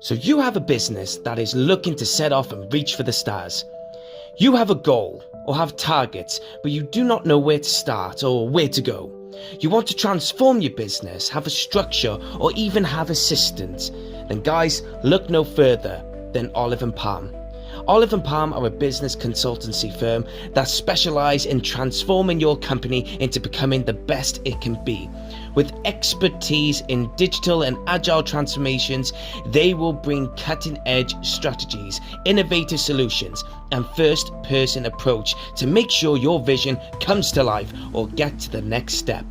So you have a business that is looking to set off and reach for the stars. You have a goal or have targets, but you do not know where to start or where to go. You want to transform your business, have a structure, or even have assistants. Then guys, look no further than Olive and Palm. Olive and Palm are a business consultancy firm that specialize in transforming your company into becoming the best it can be. With expertise in digital and agile transformations, they will bring cutting-edge strategies, innovative solutions, and first-person approach to make sure your vision comes to life or get to the next step.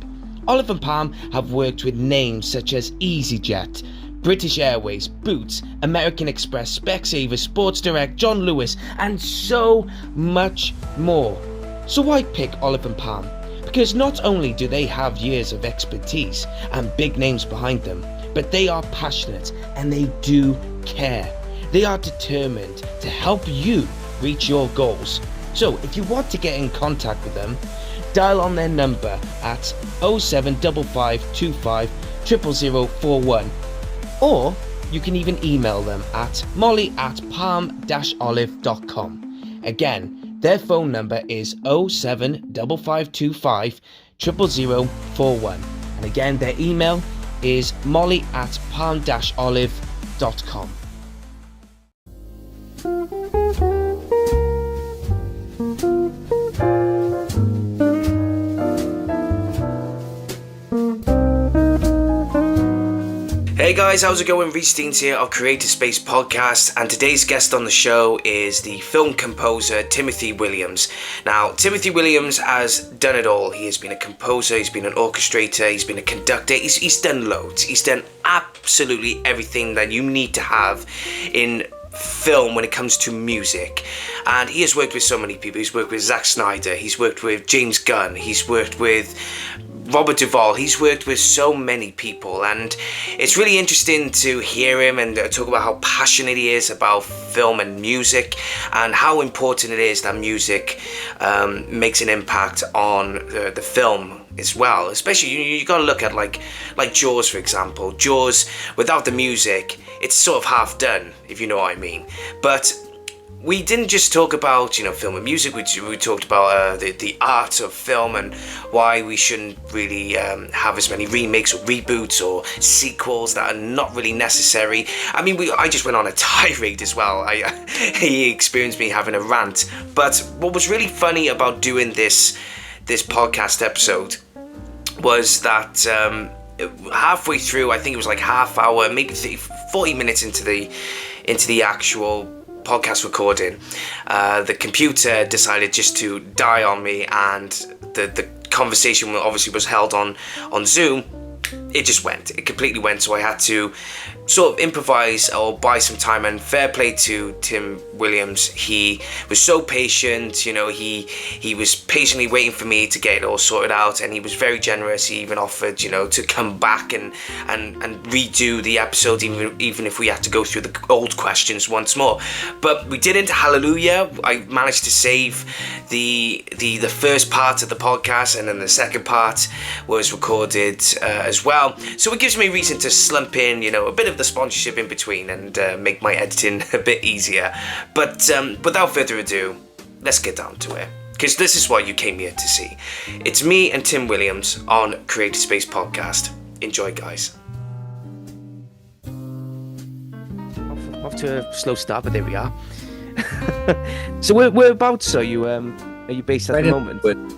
Olive and Palm have worked with names such as EasyJet, British Airways, Boots, American Express, Specsavers, Sports Direct, John Lewis, and so much more. So why pick Olive and Palm? Because not only do they have years of expertise and big names behind them, but they are passionate and they do care. They are determined to help you reach your goals. So if you want to get in contact with them, dial on their number at 07555 00041. Or you can even email them at molly@palm-olive.com. Again, their phone number is 07555 00041. And again, their email is molly@palm-olive.com. Hey guys, how's it going? Reece Deans here of Creative Space Podcast, and today's guest on the show is the film composer Timothy Williams. Now, Timothy Williams has done it all. He has been a composer, he's been an orchestrator, he's been a conductor, he's done loads. He's done absolutely everything that you need to have in film when it comes to music. And he has worked with so many people. He's worked with Zack Snyder, he's worked with James Gunn, he's worked with Duvall. He's worked with so many people, and it's really interesting to hear him and talk about how passionate he is about film and music, and how important it is that music makes an impact on the film as well. Especially you got to look at like Jaws, for example. Jaws, without the music, it's sort of half done, if you know what I mean. But we didn't just talk about, film and music. We talked about the art of film and why we shouldn't really have as many remakes or reboots or sequels that are not really necessary. I mean, I just went on a tirade as well. He experienced me having a rant. But what was really funny about doing this podcast episode was that halfway through, I think it was like half hour, maybe 40 minutes into the actual podcast recording, the computer decided just to die on me, and the conversation obviously was held on Zoom. It completely went, so I had to sort of improvise or buy some time, and fair play to Tim Williams. He was so patient, he was patiently waiting for me to get it all sorted out, and he was very generous. He even offered, to come back and redo the episode, even if we had to go through the old questions once more. But we didn't, hallelujah. I managed to save the first part of the podcast, and then the second part was recorded as well. So it gives me a reason to slump in, a bit of the sponsorship in between, and make my editing a bit easier. But without further ado, let's get down to it, because this is what you came here to see. It's me and Tim Williams on Creative Space Podcast. Enjoy, guys. Off to a slow start, but there we are. So whereabouts are you? Are you based at the moment? Hollywood.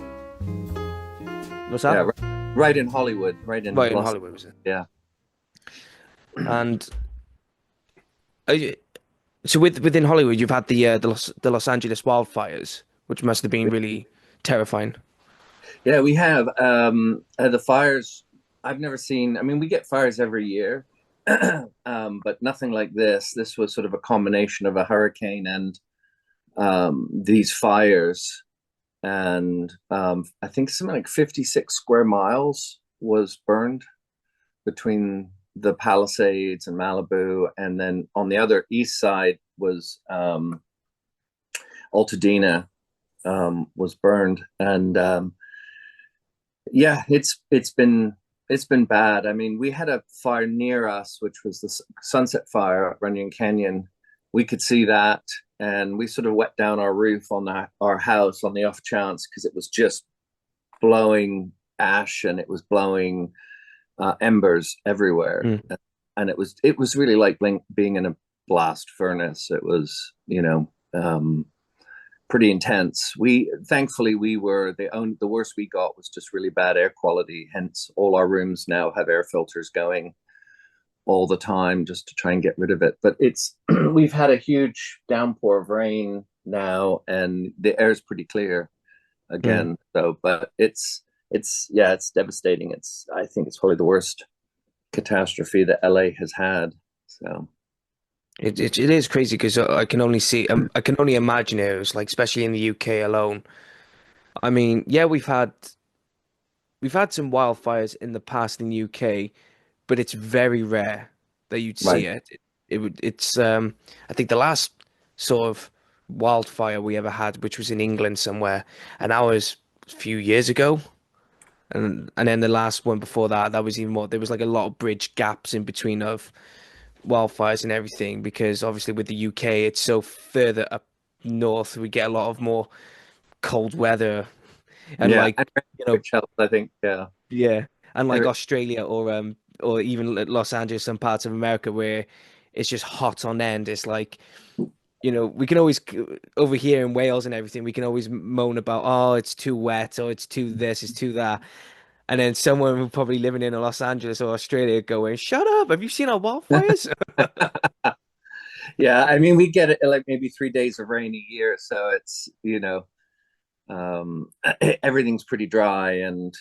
What's that? Yeah, right in Hollywood. Right in Hollywood, was it? Yeah. And so within Hollywood, you've had the Los Angeles wildfires, which must have been really terrifying. Yeah, we have the fires. I've never seen. I mean, we get fires every year, but nothing like this. This was sort of a combination of a hurricane and these fires, and I think something like 56 square miles was burned between the Palisades and Malibu, and then on the other east side was Altadena was burned, and yeah, it's been It's been bad. I mean, we had a fire near us, which was the Sunset Fire at Runyon Canyon. We could see that, and we sort of wet down our roof on our house on the off chance because it was just blowing ash and it was blowing embers everywhere, Mm. and it was really like being in a blast furnace. It was, pretty intense. We thankfully we were the worst we got was just really bad air quality. Hence, all our rooms now have air filters going all the time just to try and get rid of it. But it's we've had a huge downpour of rain now, and the air is pretty clear Mm. again. So, but it's yeah, it's devastating. I think it's probably the worst catastrophe that LA has had. So It is crazy because I can only see I can only imagine it was like, especially in the UK alone. I mean, yeah, we've had some wildfires in the past in the UK, but it's very rare that you'd see right, it. It's I think the last sort of wildfire we ever had, which was in England somewhere, and that was a few years ago. And then the last one before that, that was even more. There was like a lot of bridge gaps in between of wildfires and everything, because obviously with the UK, it's so further up north, we get a lot of more cold weather and yeah, like, and you know, which helps, I think. Yeah, yeah, and like there, Australia or even Los Angeles, some parts of America where it's just hot on end. It's like, we can always over here in Wales and everything, we can always moan about, oh, it's too wet or it's too this, it's too that. And then someone who probably living in Los Angeles or Australia going, shut up, have you seen our wildfires? yeah. I mean, we get it like maybe 3 days of rain a year, so it's um, everything's pretty dry, and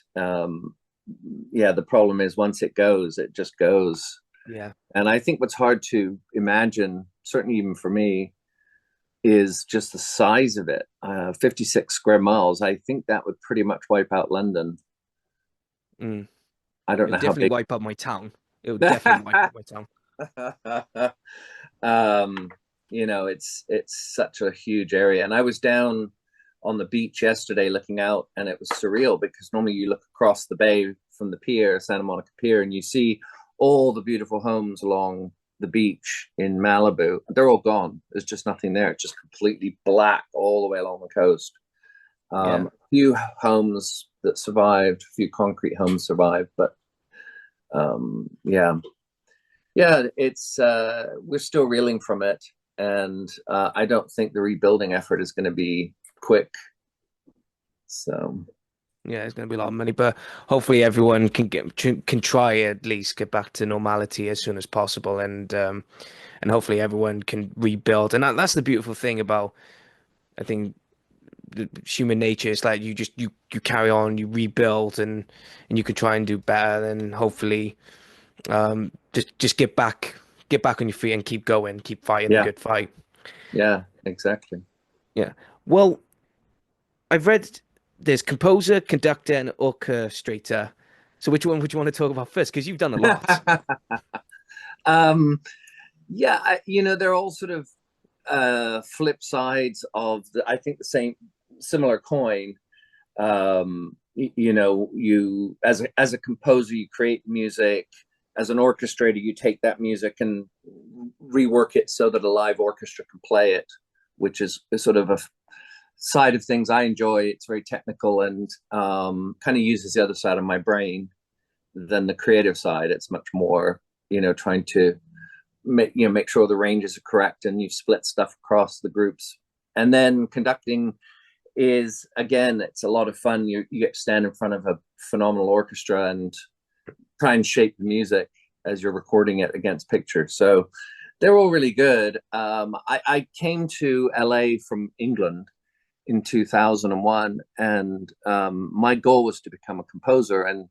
yeah, the problem is once it goes, it just goes. Yeah. And I think what's hard to imagine, certainly even for me, is just the size of it. 56 square miles. I think that would pretty much wipe out London. Mm. I It don't know would how definitely big. wipe out my town. It would definitely wipe out my town. um, it's such a huge area. And I was down on the beach yesterday looking out, and it was surreal because normally you look across the bay from the pier, Santa Monica Pier, and you see all the beautiful homes along the beach in Malibu. They're all gone. There's just nothing there. It's just completely black all the way along the coast. Yeah. A few homes that survived, a few concrete homes survived, but yeah, yeah, it's we're still reeling from it, and I don't think the rebuilding effort is going to be quick. So Yeah, it's going to be a lot of money, but hopefully everyone can try at least get back to normality as soon as possible, and hopefully everyone can rebuild. And that's the beautiful thing about, I think, the human nature. Is like you just you carry on, you rebuild, and you can try and do better, and hopefully just get back on your feet and keep going, keep fighting the yeah, good fight. yeah, exactly. Yeah. Well, I've read there's composer, conductor, and orchestrator. So which one would you want to talk about first? Because you've done a lot. um, yeah, they're all sort of flip sides of I think the same similar coin. You as a composer, you create music. As an orchestrator, you take that music and rework it so that a live orchestra can play it, which is sort of a side of things I enjoy. It's very technical and kind of uses the other side of my brain than the creative side. It's much more, trying to make sure the ranges are correct and you split stuff across the groups. And then conducting is, again, it's a lot of fun. You get to stand in front of a phenomenal orchestra and try and shape the music as you're recording it against pictures. So they're all really good. I came to LA from England in 2001, and my goal was to become a composer. And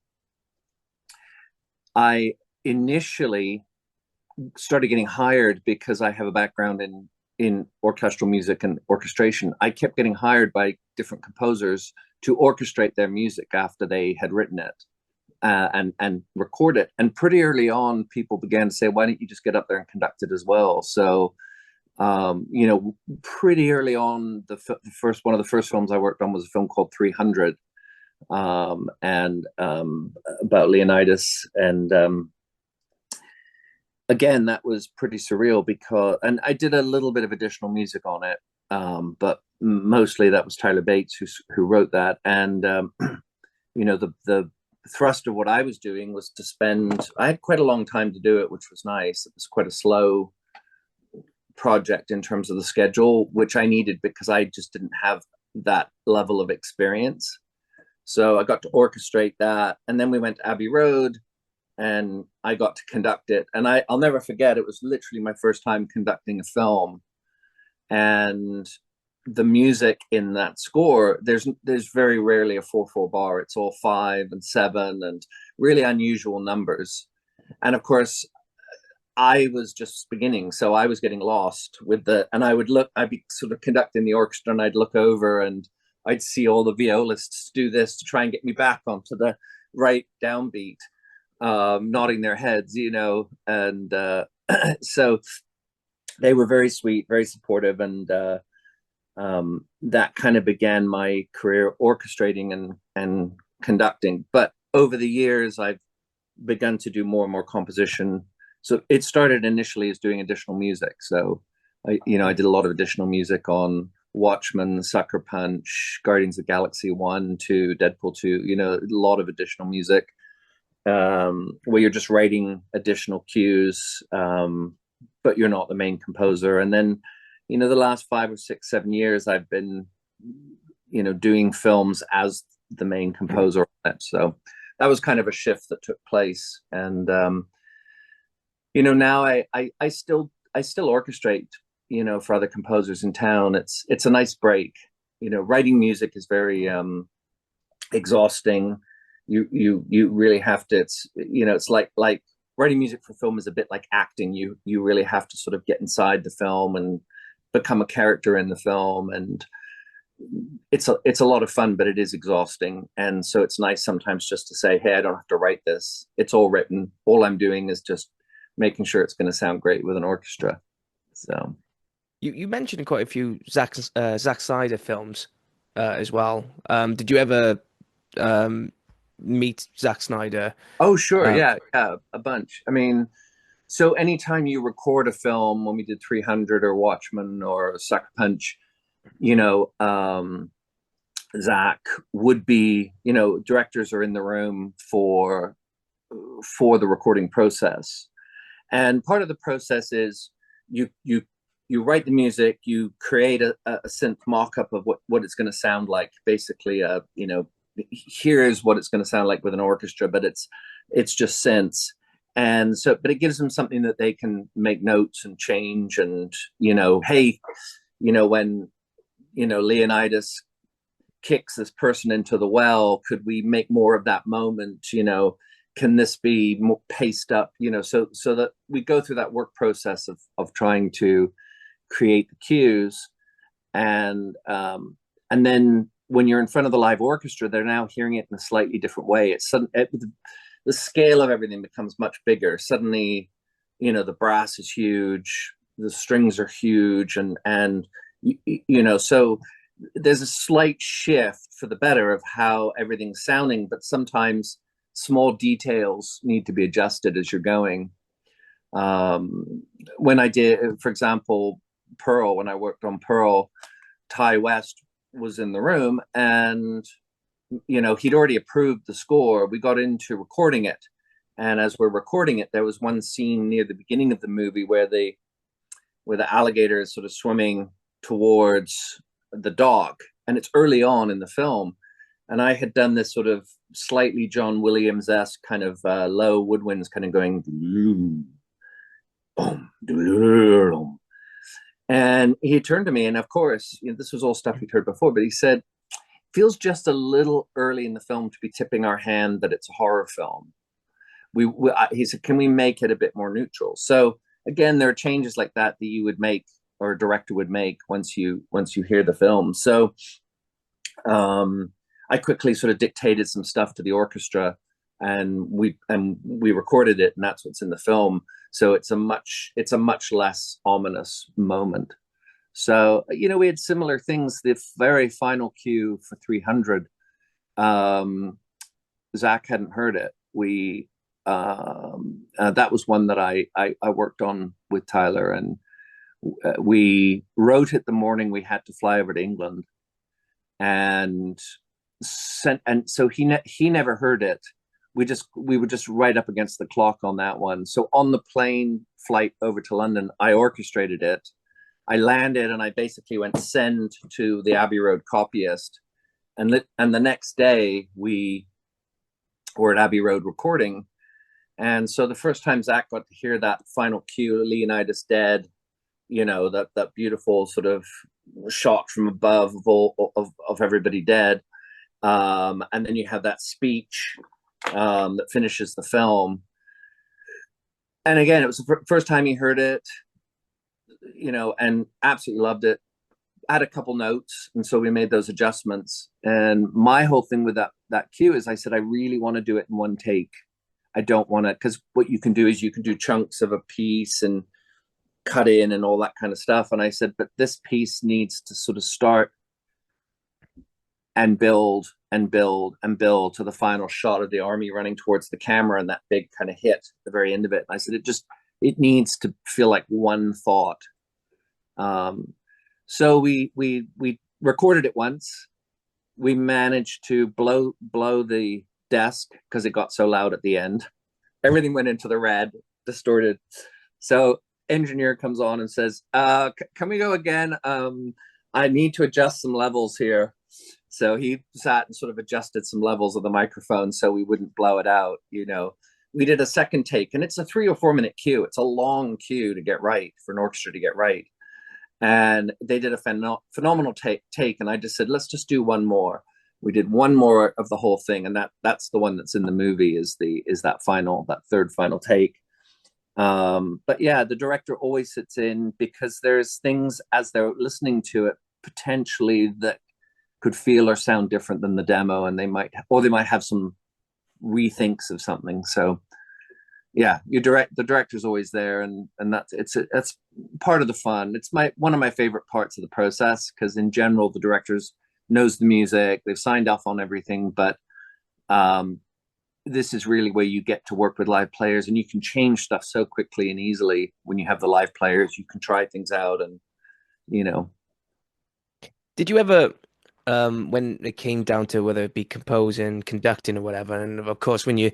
I initially started getting hired because I have a background in orchestral music and orchestration. I kept getting hired by different composers to orchestrate their music after they had written it, and record it. And pretty early on, people began to say, "Why don't you just get up there and conduct it as well?" So, pretty early on, the first one of the first films I worked on was a film called 300, and about Leonidas. And again, that was pretty surreal because, and I did a little bit of additional music on it, but mostly that was Tyler Bates who wrote that. And the thrust of what I was doing was to spend. I had quite a long time to do it, which was nice. It was quite a slow project in terms of the schedule, which I needed because I just didn't have that level of experience. So I got to orchestrate that, and then we went to Abbey Road, and I got to conduct it. And I'll never forget, it was literally my first time conducting a film. And the music in that score, there's very rarely a 4/4 bar. It's all 5 and 7 and really unusual numbers. And of course, I was just beginning, so I was getting lost with and I'd be sort of conducting the orchestra, and I'd look over and I'd see all the violists do this to try and get me back onto the right downbeat, nodding their heads, and so they were very sweet, very supportive, and that kind of began my career orchestrating and conducting. But over the years, I've begun to do more and more composition. So it started initially as doing additional music. So I did a lot of additional music on Watchmen, Sucker Punch, Guardians of the Galaxy 1, 2, Deadpool 2, a lot of additional music, where you're just writing additional cues, but you're not the main composer. And then, the last 5 or 6, 7 years, I've been, doing films as the main composer on it. So that was kind of a shift that took place. And, now I still orchestrate, for other composers in town. It's a nice break. Writing music is very exhausting. You really have to. It's like writing music for film is a bit like acting. You really have to sort of get inside the film and become a character in the film, and it's a lot of fun, but it is exhausting. And so it's nice sometimes just to say, hey, I don't have to write this. It's all written. All I'm doing is just making sure it's going to sound great with an orchestra. So You mentioned quite a few Zack Snyder films as well. Did you ever meet Zack Snyder? oh sure, Uh, yeah, a bunch. I mean, so anytime you record a film, when we did 300 or Watchmen or Sucker Punch, you know um Zach would be, directors are in the room for the recording process. And part of the process is you write the music, you create a synth mock-up of what it's going to sound like. Basically, here's what it's going to sound like with an orchestra, but it's just synths. And so, but it gives them something that they can make notes and change. And hey, when Leonidas kicks this person into the well, could we make more of that moment? Can this be more paced up? So that we go through that work process of trying to create the cues. And then when you're in front of the live orchestra, they're now hearing it in a slightly different way. The scale of everything becomes much bigger. Suddenly, the brass is huge, the strings are huge, and so there's a slight shift for the better of how everything's sounding, but sometimes small details need to be adjusted as you're going. When I did, for example, Pearl, when I worked on Pearl, Ty West was in the room, and he'd already approved the score. We got into recording it, and as we're recording it, there was one scene near the beginning of the movie where the alligator is sort of swimming towards the dog, and it's early on in the film. And I had done this sort of slightly John Williams-esque kind of low woodwinds, kind of going boom, and he turned to me, and of course, this was all stuff he'd heard before, but he said, feels just a little early in the film to be tipping our hand that it's a horror film. He said, can we make it a bit more neutral? So again, there are changes like that you would make, or a director would make, once you hear the film. So I quickly sort of dictated some stuff to the orchestra, and we recorded it, and that's what's in the film. So it's a much less ominous moment. So we had similar things. The very final cue for 300, Um, Zach hadn't heard it. That was one that I worked on with Tyler, and we wrote it the morning we had to fly over to England, and so he never heard it. We were just right up against the clock on that one. So on the plane flight over to London, I orchestrated it. I landed and I basically went send to the Abbey Road copyist, and the next day we were at Abbey Road recording. And so the first time Zach got to hear that final cue, Leonidas dead, that beautiful sort of shot from above of everybody dead, and then you have that speech that finishes the film. And again, it was the first time he heard it, and absolutely loved it. Had a couple notes, and so we made those adjustments. And my whole thing with that cue is, I said, I really want to do it in one take. I don't want to, because what you can do is you can do chunks of a piece and cut in and all that kind of stuff. And I said, but this piece needs to sort of start and build and build and build to the final shot of the army running towards the camera and that big kind of hit at the very end of it. And I said, it needs to feel like one thought. So we recorded it once. We managed to blow the desk because it got so loud at the end. Everything went into the red, distorted. So engineer comes on and says, can we go again? I need to adjust some levels here. So he sat and sort of adjusted some levels of the microphone so we wouldn't blow it out. We did a second take, and it's a 3 or 4 minute cue. It's a long cue to get right, for an orchestra to get right. And they did a phenomenal take. And I just said, let's just do one more. We did one more of the whole thing. And that's the one that's in the movie, is that third final take. But yeah, the director always sits in, because there's things as they're listening to it potentially that could feel or sound different than the demo, and they might have some rethinks of something. So yeah, the director's always there, and that's part of the fun. It's one of my favorite parts of the process, because in general the directors knows the music, they've signed off on everything, but this is really where you get to work with live players, and you can change stuff so quickly and easily when you have the live players. You can try things out, and Did you ever, when it came down to whether it be composing, conducting, or whatever, and of course when you're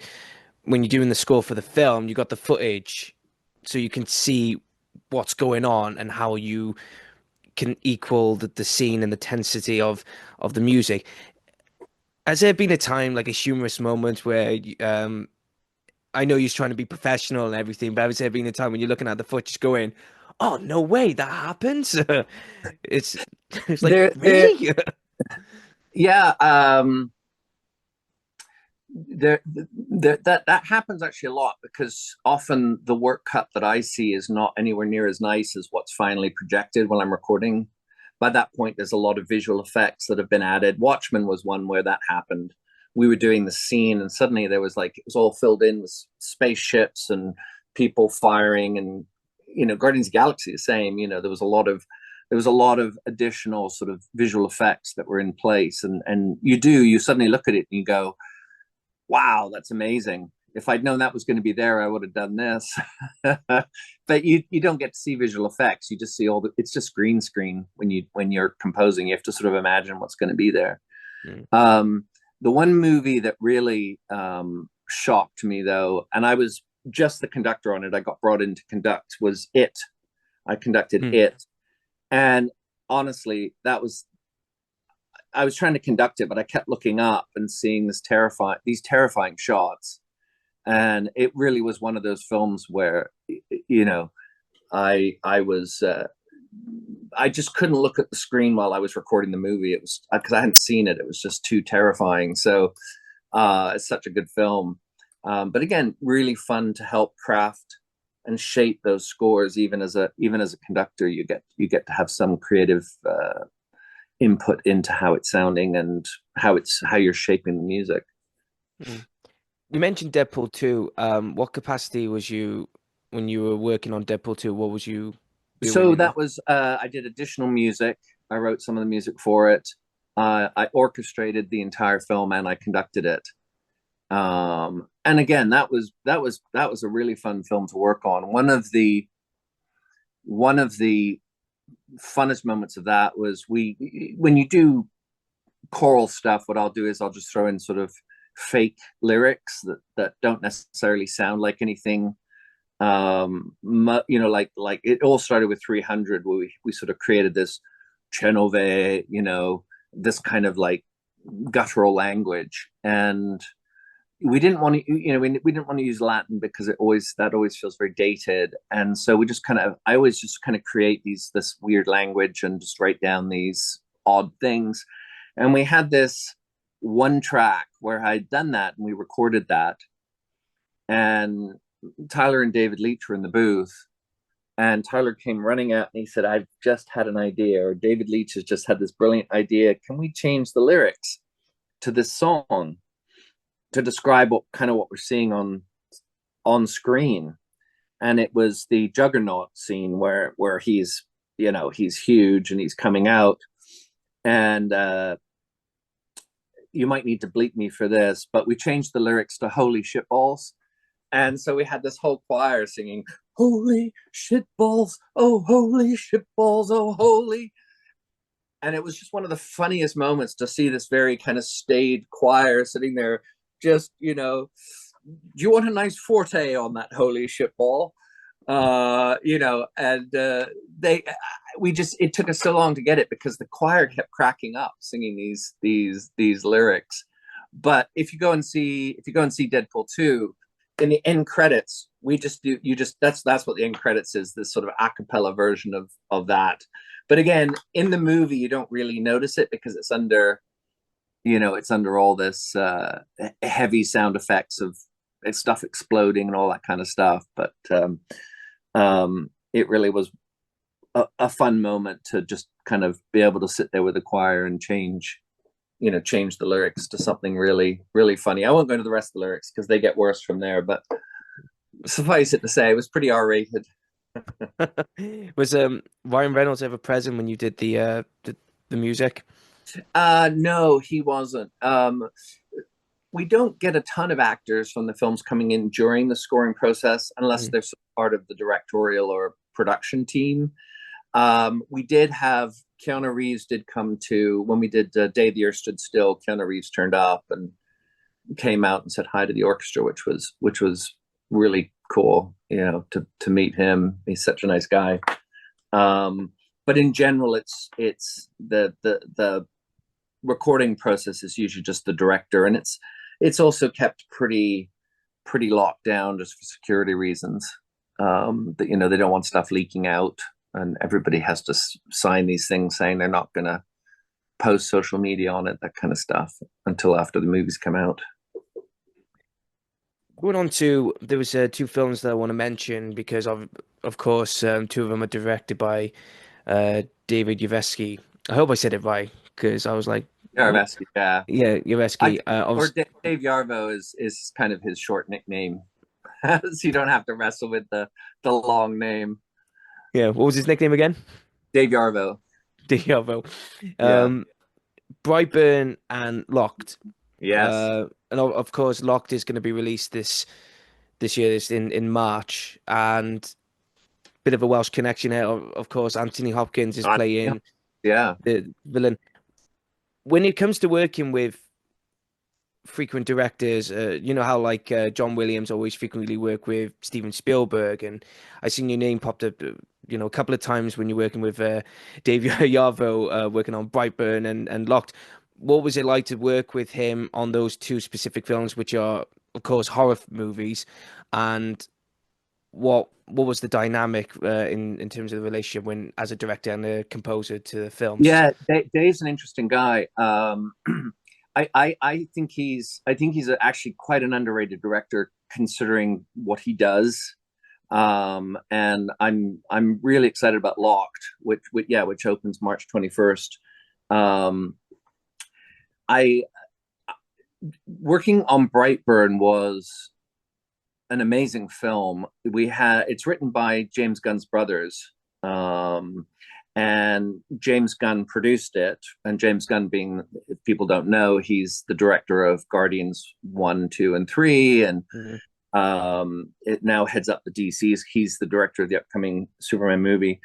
doing the score for the film, you got the footage, so you can see what's going on and how you can equal the scene and the intensity of the music. Has there been a time, like a humorous moment, where I know you're trying to be professional and everything, but has there been a time when you're looking at the footage going, "Oh, no way, that happens"? it's it's like, there really? yeah, that happens actually a lot, because often the work cut that I see is not anywhere near as nice as what's finally projected while I'm recording. By that point, there's a lot of visual effects that have been added. Watchmen was one where that happened. We were doing the scene, and suddenly there was it was all filled in with spaceships and people firing, and Guardians of the Galaxy the same. There was a lot of additional sort of visual effects that were in place, and you suddenly look at it and you go, wow, that's amazing. If I'd known that was going to be there, I would have done this. But you don't get to see visual effects. You just see it's just green screen when you're composing. You have to sort of imagine what's going to be there. The one movie that really shocked me, though, and I was just the conductor on it, I got brought in to conduct, was It. I conducted It. And honestly, I was trying to conduct it, but I kept looking up and seeing these terrifying shots. And it really was one of those films where, I just couldn't look at the screen while I was recording the movie. It was because I hadn't seen it. It was just too terrifying. So it's such a good film. But again, really fun to help craft and shape those scores. Even as a conductor, you get to have some creative input into how it's sounding and how you're shaping the music. You mentioned Deadpool 2. What capacity was you when you were working on Deadpool 2? What was you doing? So that was I did additional music. I wrote some of the music for it. I orchestrated the entire film and I conducted it. And again, that was a really fun film to work on. One of the funnest moments of that was when you do choral stuff, what I'll do is I'll just throw in sort of fake lyrics that don't necessarily sound like anything. Like it all started with 300, where we sort of created this Chenove, this kind of like guttural language. And we didn't want to, we didn't want to use Latin because that always feels very dated. And so I always just kind of create this weird language and just write down these odd things. And we had this one track where I'd done that and we recorded that. And Tyler and David Leitch were in the booth. And Tyler came running out and he said, "I've just had an idea," or David Leitch has just had this brilliant idea. Can we change the lyrics to this song to describe what we're seeing on screen? And it was the Juggernaut scene where he's huge and he's coming out. And you might need to bleep me for this, but we changed the lyrics to "Holy shitballs." And so we had this whole choir singing, "Holy shitballs, oh holy shitballs, oh holy." And it was just one of the funniest moments to see this very kind of staid choir sitting there, just, "Do you want a nice forte on that holy shitball?" And it took us so long to get it because the choir kept cracking up singing these lyrics. But if you go and see Deadpool 2, in the end credits, that's what the end credits is, this sort of a cappella version of that. But again, in the movie, you don't really notice it because it's under all this heavy sound effects of stuff exploding and all that kind of stuff. But it really was a fun moment to just kind of be able to sit there with the choir and change the lyrics to something really, really funny. I won't go into the rest of the lyrics because they get worse from there, but suffice it to say, it was pretty R-rated. Was Ryan Reynolds ever present when you did the music? No, he wasn't. We don't get a ton of actors from the films coming in during the scoring process unless they're part of the directorial or production team. We did have Keanu Reeves did come to when we did Day the Earth Stood Still. Keanu Reeves turned up and came out and said hi to the orchestra, which was really cool, to meet him. He's such a nice guy. But in general, it's the recording process is usually just the director, and it's also kept pretty locked down just for security reasons. That they don't want stuff leaking out, and everybody has to sign these things saying they're not going to post social media on it, that kind of stuff, until after the movies come out. Going on to, there was two films that I want to mention because of course, two of them are directed by David Yaveski. I hope I said it right because I was like, Yaveski, yeah, Yaveski. Dave Yarvo is kind of his short nickname, so you don't have to wrestle with the long name. Yeah, what was his nickname again? Dave Yarvo. Dave Yarvo. Yeah. Brightburn and Locked. Yes. And of course, Locked is going to be released this year, in March, and bit of a Welsh connection here. Of course, Anthony Hopkins is playing the villain. When it comes to working with frequent directors, you know how like John Williams always frequently work with Steven Spielberg, and I seen your name popped up, a couple of times when you're working with Dave Yarvo, working on Brightburn and Locked. What was it like to work with him on those two specific films, which are, of course, horror movies, and what was the dynamic in terms of the relationship when, as a director and a composer to the films? Yeah, Dave's an interesting guy. I think he's actually quite an underrated director considering what he does. And I'm really excited about Locked, which opens March 21st. I Working on Brightburn was an amazing film. It's written by James Gunn's brothers, and and James Gunn produced it. And James Gunn, being, if people don't know, he's the director of Guardians 1, 2, and 3, and it now heads up the DCs. He's the director of the upcoming Superman movie.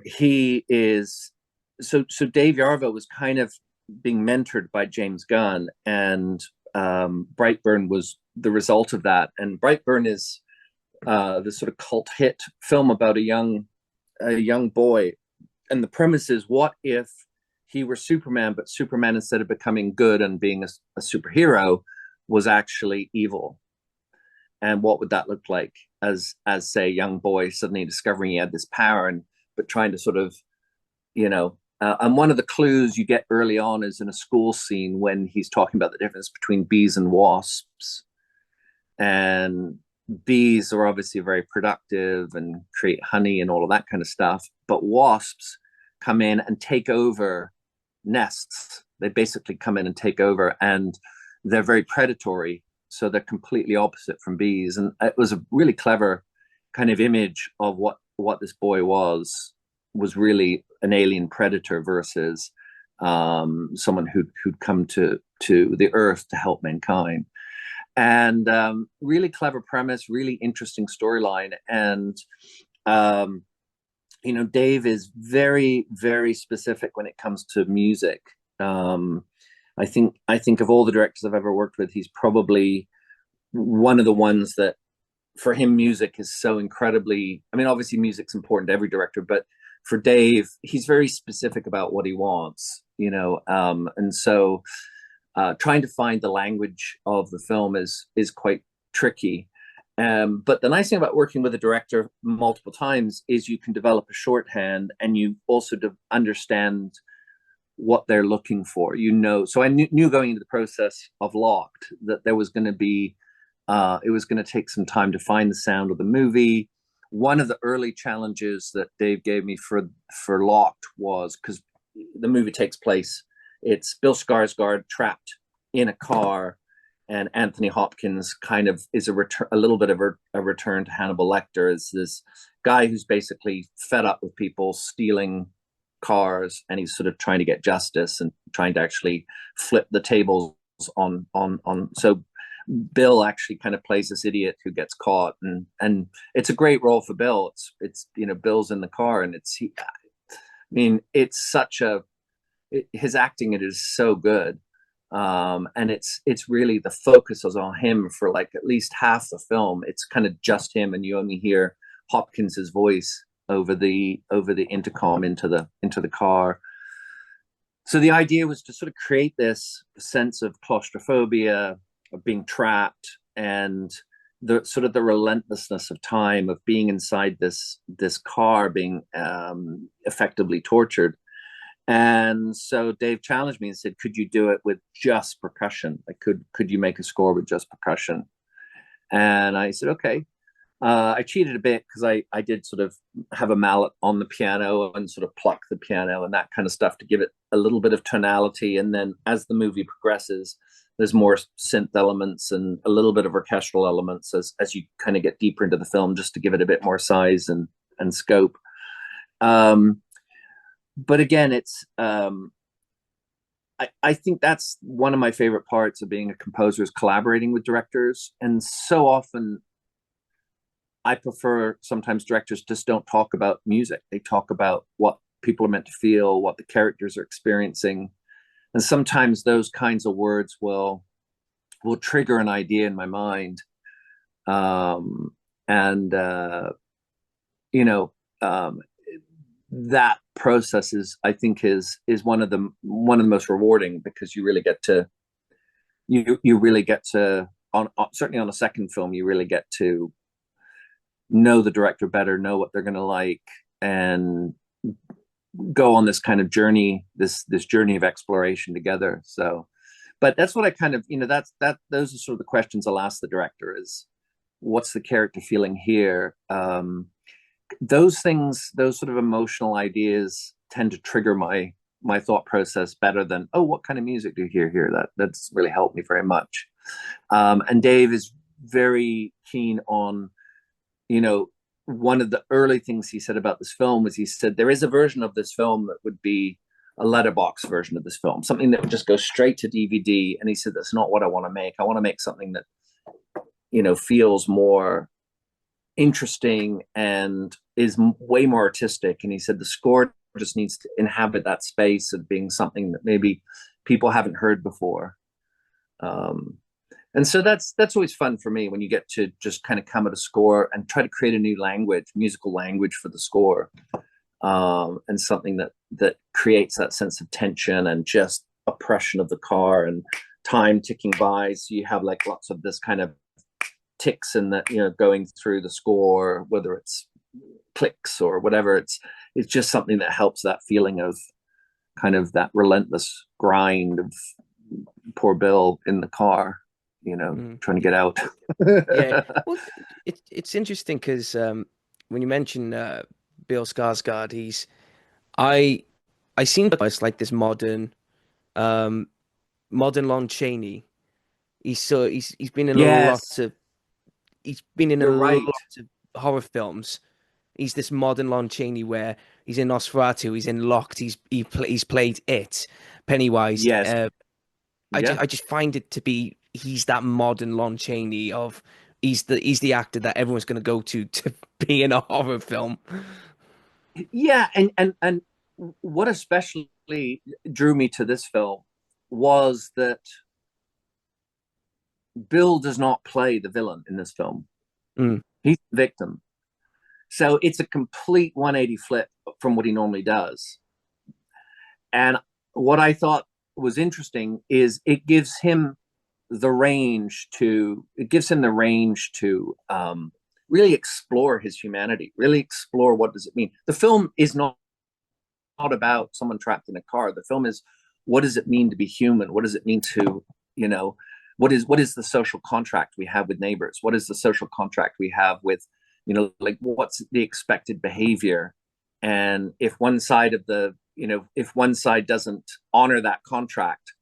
He is so Dave Yarvo was kind of being mentored by James Gunn, and Brightburn was the result of that. And Brightburn is this sort of cult hit film about a young boy, and the premise is, what if he were Superman, but Superman, instead of becoming good and being a superhero, was actually evil? And what would that look like as say a young boy suddenly discovering he had this power, and but trying to sort of, and one of the clues you get early on is in a school scene when he's talking about the difference between bees and wasps. And bees are obviously very productive and create honey and all of that kind of stuff, but wasps come in and take over nests. They basically come in and take over, and they're very predatory, so they're completely opposite from bees. And it was a really clever kind of image of what this boy was really an alien predator versus someone who'd come to the earth to help mankind. And really clever premise, really interesting storyline. And Dave is very, very specific when it comes to music. I think of all the directors I've ever worked with, he's probably one of the ones that, for him, music is so incredibly, I mean, obviously music's important to every director, but for Dave, he's very specific about what he wants, and so trying to find the language of the film is quite tricky. But the nice thing about working with a director multiple times is you can develop a shorthand, and you also understand what they're looking for. So I knew going into the process of Locked that there was going to be, it was going to take some time to find the sound of the movie. One of the early challenges that Dave gave me for Locked was, because the movie takes place, it's Bill Skarsgård trapped in a car, and Anthony Hopkins kind of is a little bit of a return to Hannibal Lecter, as this guy who's basically fed up with people stealing cars, and he's sort of trying to get justice and trying to actually flip the tables on. So Bill actually kind of plays this idiot who gets caught, and it's a great role for Bill. It's Bill's in the car, and it's such his acting, it is so good. And it's really, the focus is on him for like at least half the film. It's kind of just him, and you only hear Hopkins's voice over the intercom into the car. So the idea was to sort of create this sense of claustrophobia, of being trapped, and the sort of the relentlessness of time, of being inside this car, being effectively tortured. And so Dave challenged me and said, could you do it with just percussion? Like, could you make a score with just percussion? And I said, okay. I cheated a bit, because I did sort of have a mallet on the piano and sort of pluck the piano and that kind of stuff to give it a little bit of tonality. And then as the movie progresses, there's more synth elements and a little bit of orchestral elements as you kind of get deeper into the film, just to give it a bit more size and scope. But again, it's I think that's one of my favorite parts of being a composer, is collaborating with directors. And so often I prefer, sometimes directors just don't talk about music. They talk about what people are meant to feel, what the characters are experiencing. And sometimes those kinds of words will trigger an idea in my mind. That process is, I think, is one of the most rewarding, because you really get to certainly on a second film, you really get to know the director better, know what they're going to like, and go on this kind of journey, this journey of exploration together. So, but that's what I kind of, those are sort of the questions I'll ask the director, is what's the character feeling here? Those things, those sort of emotional ideas tend to trigger my thought process better than, oh, what kind of music do you hear here? That's really helped me very much. And Dave is very keen on, one of the early things he said about this film was he said there is a version of this film that would be a letterbox version of this film, something that would just go straight to DVD. And he said that's not what I want to make. I want to make something that feels more interesting and is way more artistic. And he said the score just needs to inhabit that space of being something that maybe people haven't heard before. And so that's always fun for me when you get to just kind of come at a score and try to create a new language, musical language for the score, and something that creates that sense of tension and just oppression of the car and time ticking by. So you have like lots of this kind of ticks and that going through the score, whether it's clicks or whatever. It's just something that helps that feeling of kind of that relentless grind of poor Bill in the car, trying to get out. Yeah, well, it's interesting because when you mention Bill Skarsgård, I I seem to it's like this modern Lon Chaney. He's been in a lot Yes, of he's been in a you're right. lot of horror films. He's this modern Lon Chaney where he's in Nosferatu, he's in Locked, he's played It, Pennywise. Yes, yeah. I just find it to be he's that modern Lon Chaney of he's the actor that everyone's going to go to be in a horror film. Yeah, and what especially drew me to this film was that Bill does not play the villain in this film. Mm, He's the victim. So it's a complete 180 flip from what he normally does. And what I thought was interesting is it gives him the range to really explore his humanity, really explore what does it mean. The film is not about someone trapped in a car. The film is what does it mean to be human? What does it mean to, what is the social contract we have with neighbors? What is the social contract we have with, like what's the expected behavior? And if one side doesn't honor that contract,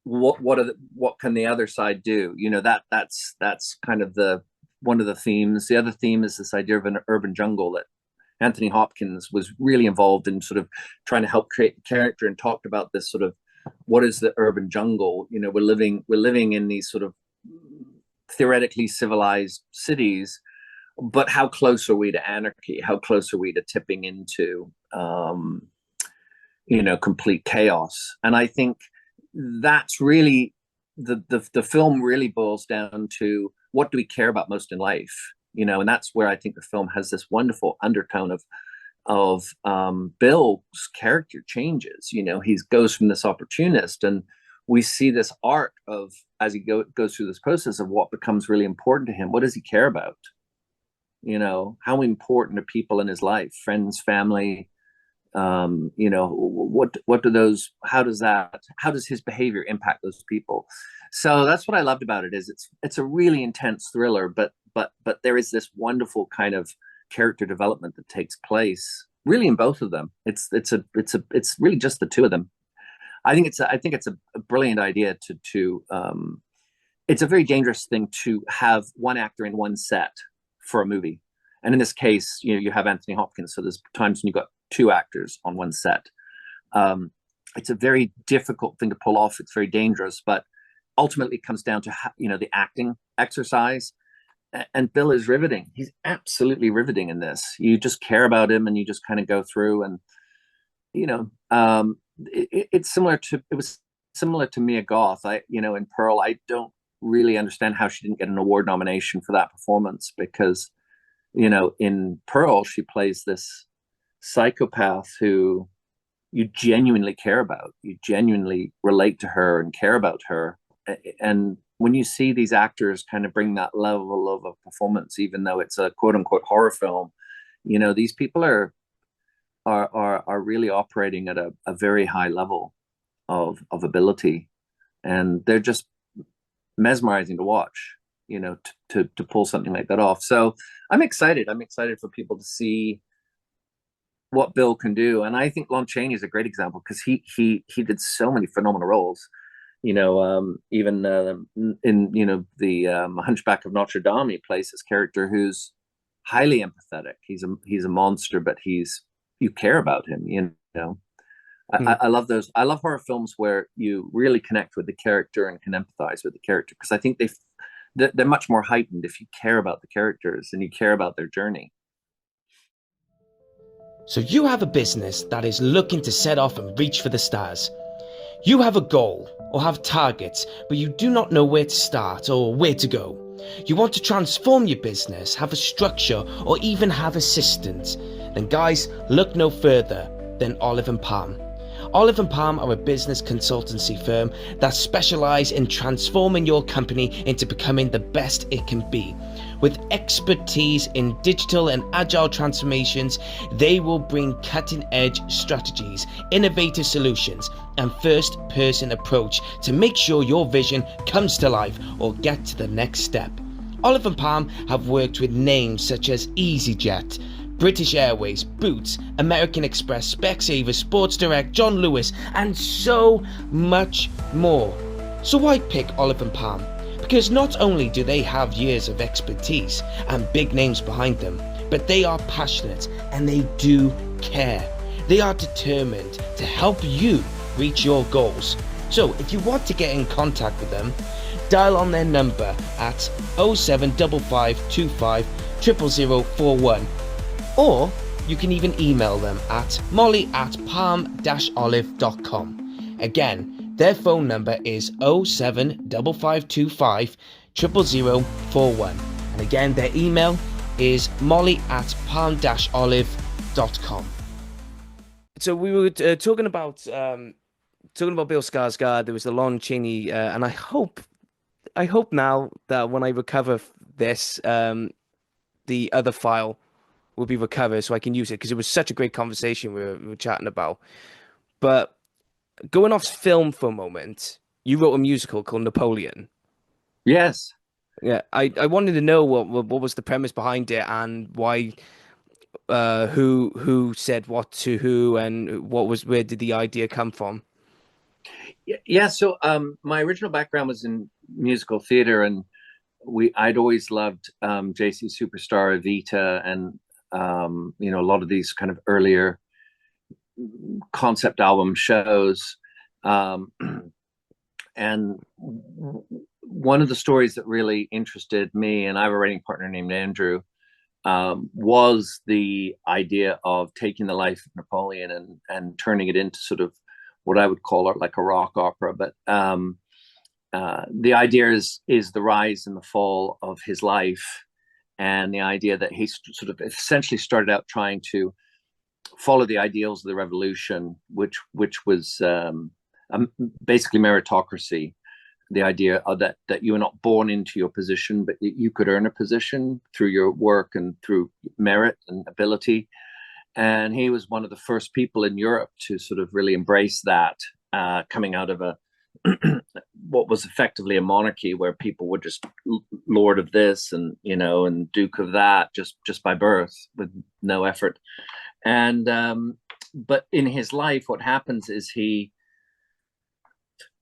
what can the other side do? That's kind of the one of the themes. The other theme is this idea of an urban jungle that Anthony Hopkins was really involved in sort of trying to help create the character and talked about this sort of what is the urban jungle? We're living in these sort of theoretically civilized cities, but how close are we to anarchy? How close are we to tipping into complete chaos? And I think that's really the film really boils down to what do we care about most in life, and that's where I think the film has this wonderful undertone of Bill's character changes. He goes from this opportunist, and we see this arc of as he goes through this process of what becomes really important to him. What does he care about? How important are people in his life, friends, family? What do those? How does his behavior impact those people? So that's what I loved about it. Is it's a really intense thriller, but there is this wonderful kind of character development that takes place really in both of them. It's really just the two of them. I think it's a brilliant idea to it's a very dangerous thing to have one actor in one set for a movie. And in this case, you have Anthony Hopkins, so there's times when you've got two actors on one set. It's a very difficult thing to pull off. It's very dangerous, but ultimately it comes down to the acting exercise. And Bill is riveting. He's absolutely riveting in this. You just care about him, and you just kind of go through, and it was similar to Mia Goth. In Pearl, I don't really understand how she didn't get an award nomination for that performance because in Pearl, she plays this psychopath who you genuinely care about. You genuinely relate to her and care about her. And when you see these actors kind of bring that level of a performance, even though it's a quote unquote horror film, these people are really operating at a very high level of ability, and they're just mesmerizing to watch. To pull something like that off. So I'm excited. I'm excited for people to see what Bill can do, and I think Lon Chaney is a great example because he did so many phenomenal roles. Even in the Hunchback of Notre Dame, he plays this character who's highly empathetic. He's a monster, but you care about him. You know, Mm. I love those. I love horror films where you really connect with the character and can empathize with the character, because I think they're much more heightened if you care about the characters and you care about their journey. So you have a business that is looking to set off and reach for the stars. You have a goal or have targets, but you do not know where to start or where to go. You want to transform your business, have a structure, or even have assistants. Then guys, look no further than Olive and Palm. Olive and Palm are a business consultancy firm that specialize in transforming your company into becoming the best it can be. With expertise in digital and agile transformations, they will bring cutting-edge strategies, innovative solutions, and first-person approach to make sure your vision comes to life or get to the next step. Olive and Palm have worked with names such as EasyJet, British Airways, Boots, American Express, Specsavers, Sports Direct, John Lewis, and so much more. So why pick Olive and Palm? Because not only do they have years of expertise and big names behind them, but they are passionate and they do care. They are determined to help you reach your goals. So if you want to get in contact with them, dial on their number at 075525 00041. Or you can even email them at molly@palm-olive.com. Again, their phone number is 075525 00041. And again, their email is molly@palm-olive.com. So we were talking about Bill Skarsgård. There was the Lon Chaney, and I hope now that when I recover this, the other file will be recovered so I can use it, because it was such a great conversation we were chatting about. But going off film for a moment, you wrote a musical called Napoleon. Yes. Yeah, I wanted to know what was the premise behind it, and why, who said what to who, and where did the idea come from? Yeah. So my original background was in musical theater, and I'd always loved JC Superstar, Evita, and a lot of these kind of earlier concept album shows. And one of the stories that really interested me, and I have a writing partner named Andrew, was the idea of taking the life of Napoleon and turning it into sort of what I would call it like a rock opera. But the idea is the rise and the fall of his life, and the idea that he sort of essentially started out trying to follow the ideals of the revolution, which was basically meritocracy. The idea of that you were not born into your position, but you could earn a position through your work and through merit and ability. And he was one of the first people in Europe to sort of really embrace that, coming out of what was effectively a monarchy, where people were just lord of this and and duke of that just by birth with no effort. And but in his life, what happens is he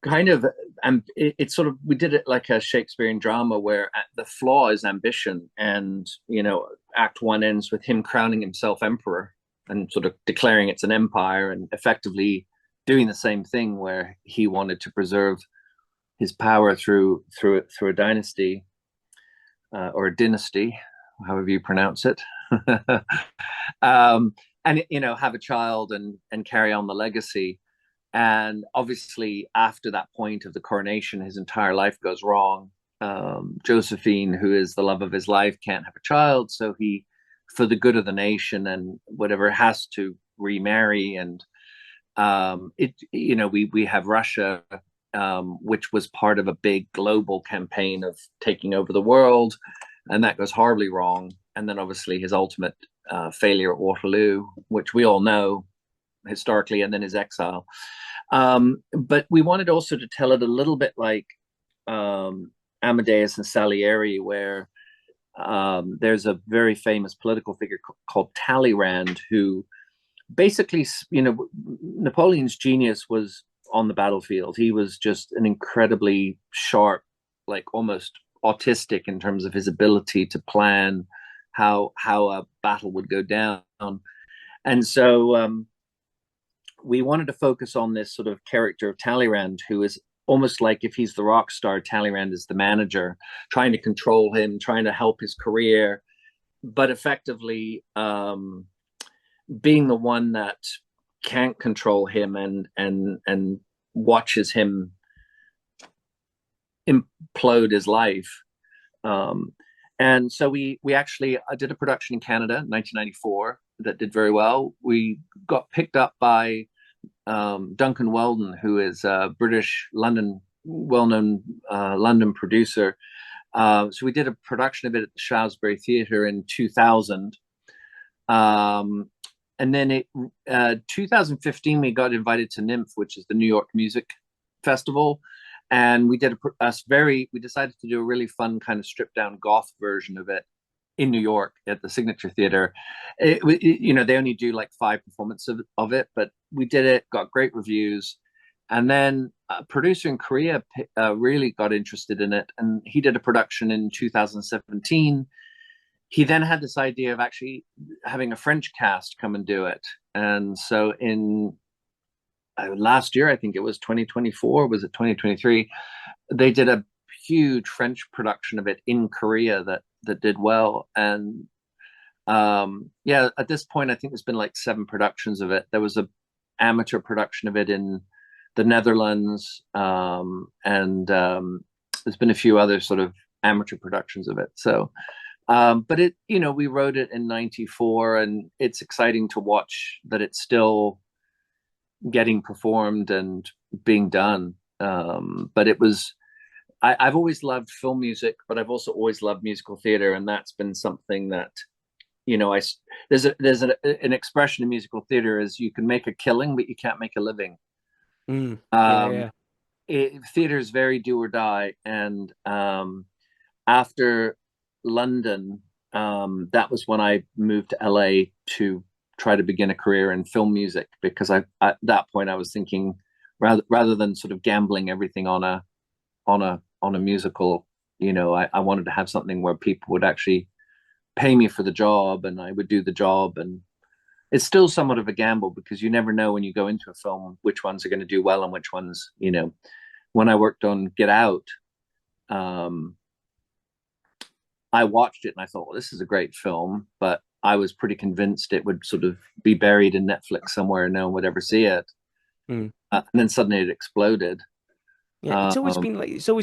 kind of, and it's sort of, we did it like a Shakespearean drama where the flaw is ambition, and Act 1 ends with him crowning himself emperor and sort of declaring it's an empire, and effectively doing the same thing where he wanted to preserve his power through a dynasty, or a dynasty, however you pronounce it. And have a child and carry on the legacy. And obviously, after that point of the coronation, his entire life goes wrong. Josephine, who is the love of his life, can't have a child, so he, for the good of the nation and whatever, has to remarry. And we have Russia, which was part of a big global campaign of taking over the world, and that goes horribly wrong. And then obviously his ultimate failure at Waterloo, which we all know historically, and then his exile. But we wanted also to tell it a little bit like Amadeus and Salieri, where there's a very famous political figure called Talleyrand, who basically, Napoleon's genius was on the battlefield. He was just an incredibly sharp, like almost autistic in terms of his ability to plan, how a battle would go down. And so we wanted to focus on this sort of character of Talleyrand, who is almost like, if he's the rock star, Talleyrand is the manager, trying to control him, trying to help his career, but effectively being the one that can't control him and watches him implode his life. And so we actually did a production in Canada in 1994 that did very well. We got picked up by Duncan Weldon, who is a British London, well-known London producer. So we did a production of it at the Shaftesbury Theatre in 2000. And then 2015, we got invited to NYMF, which is the New York Music Festival. And we did we decided to do a really fun kind of stripped down goth version of it in New York at the Signature Theatre. They only do like 5 performances of it, but we did it, got great reviews. And then a producer in Korea really got interested in it, and he did a production in 2017. He then had this idea of actually having a French cast come and do it. And so in last year, I think it was 2024, was it 2023? They did a huge French production of it in Korea that did well. And at this point, I think there's been like 7 productions of it. There was a amateur production of it in the Netherlands, and there's been a few other sort of amateur productions of it. So, but we wrote it in '94, and it's exciting to watch that it's still getting performed and being done. But it was, I've always loved film music, but I've also always loved musical theater, and that's been something that, there's an expression in musical theater is you can make a killing, but you can't make a living. Yeah. Theater is very do or die, and after London, that was when I moved to LA to try to begin a career in film music, because at that point I was thinking, rather than sort of gambling everything on a musical, I wanted to have something where people would actually pay me for the job, and I would do the job. And it's still somewhat of a gamble, because you never know when you go into a film which ones are going to do well and which ones, when I worked on Get Out, I watched it and I thought, well, this is a great film, but I was pretty convinced it would sort of be buried in Netflix somewhere and no one would ever see it. And then suddenly it exploded. Yeah, it's always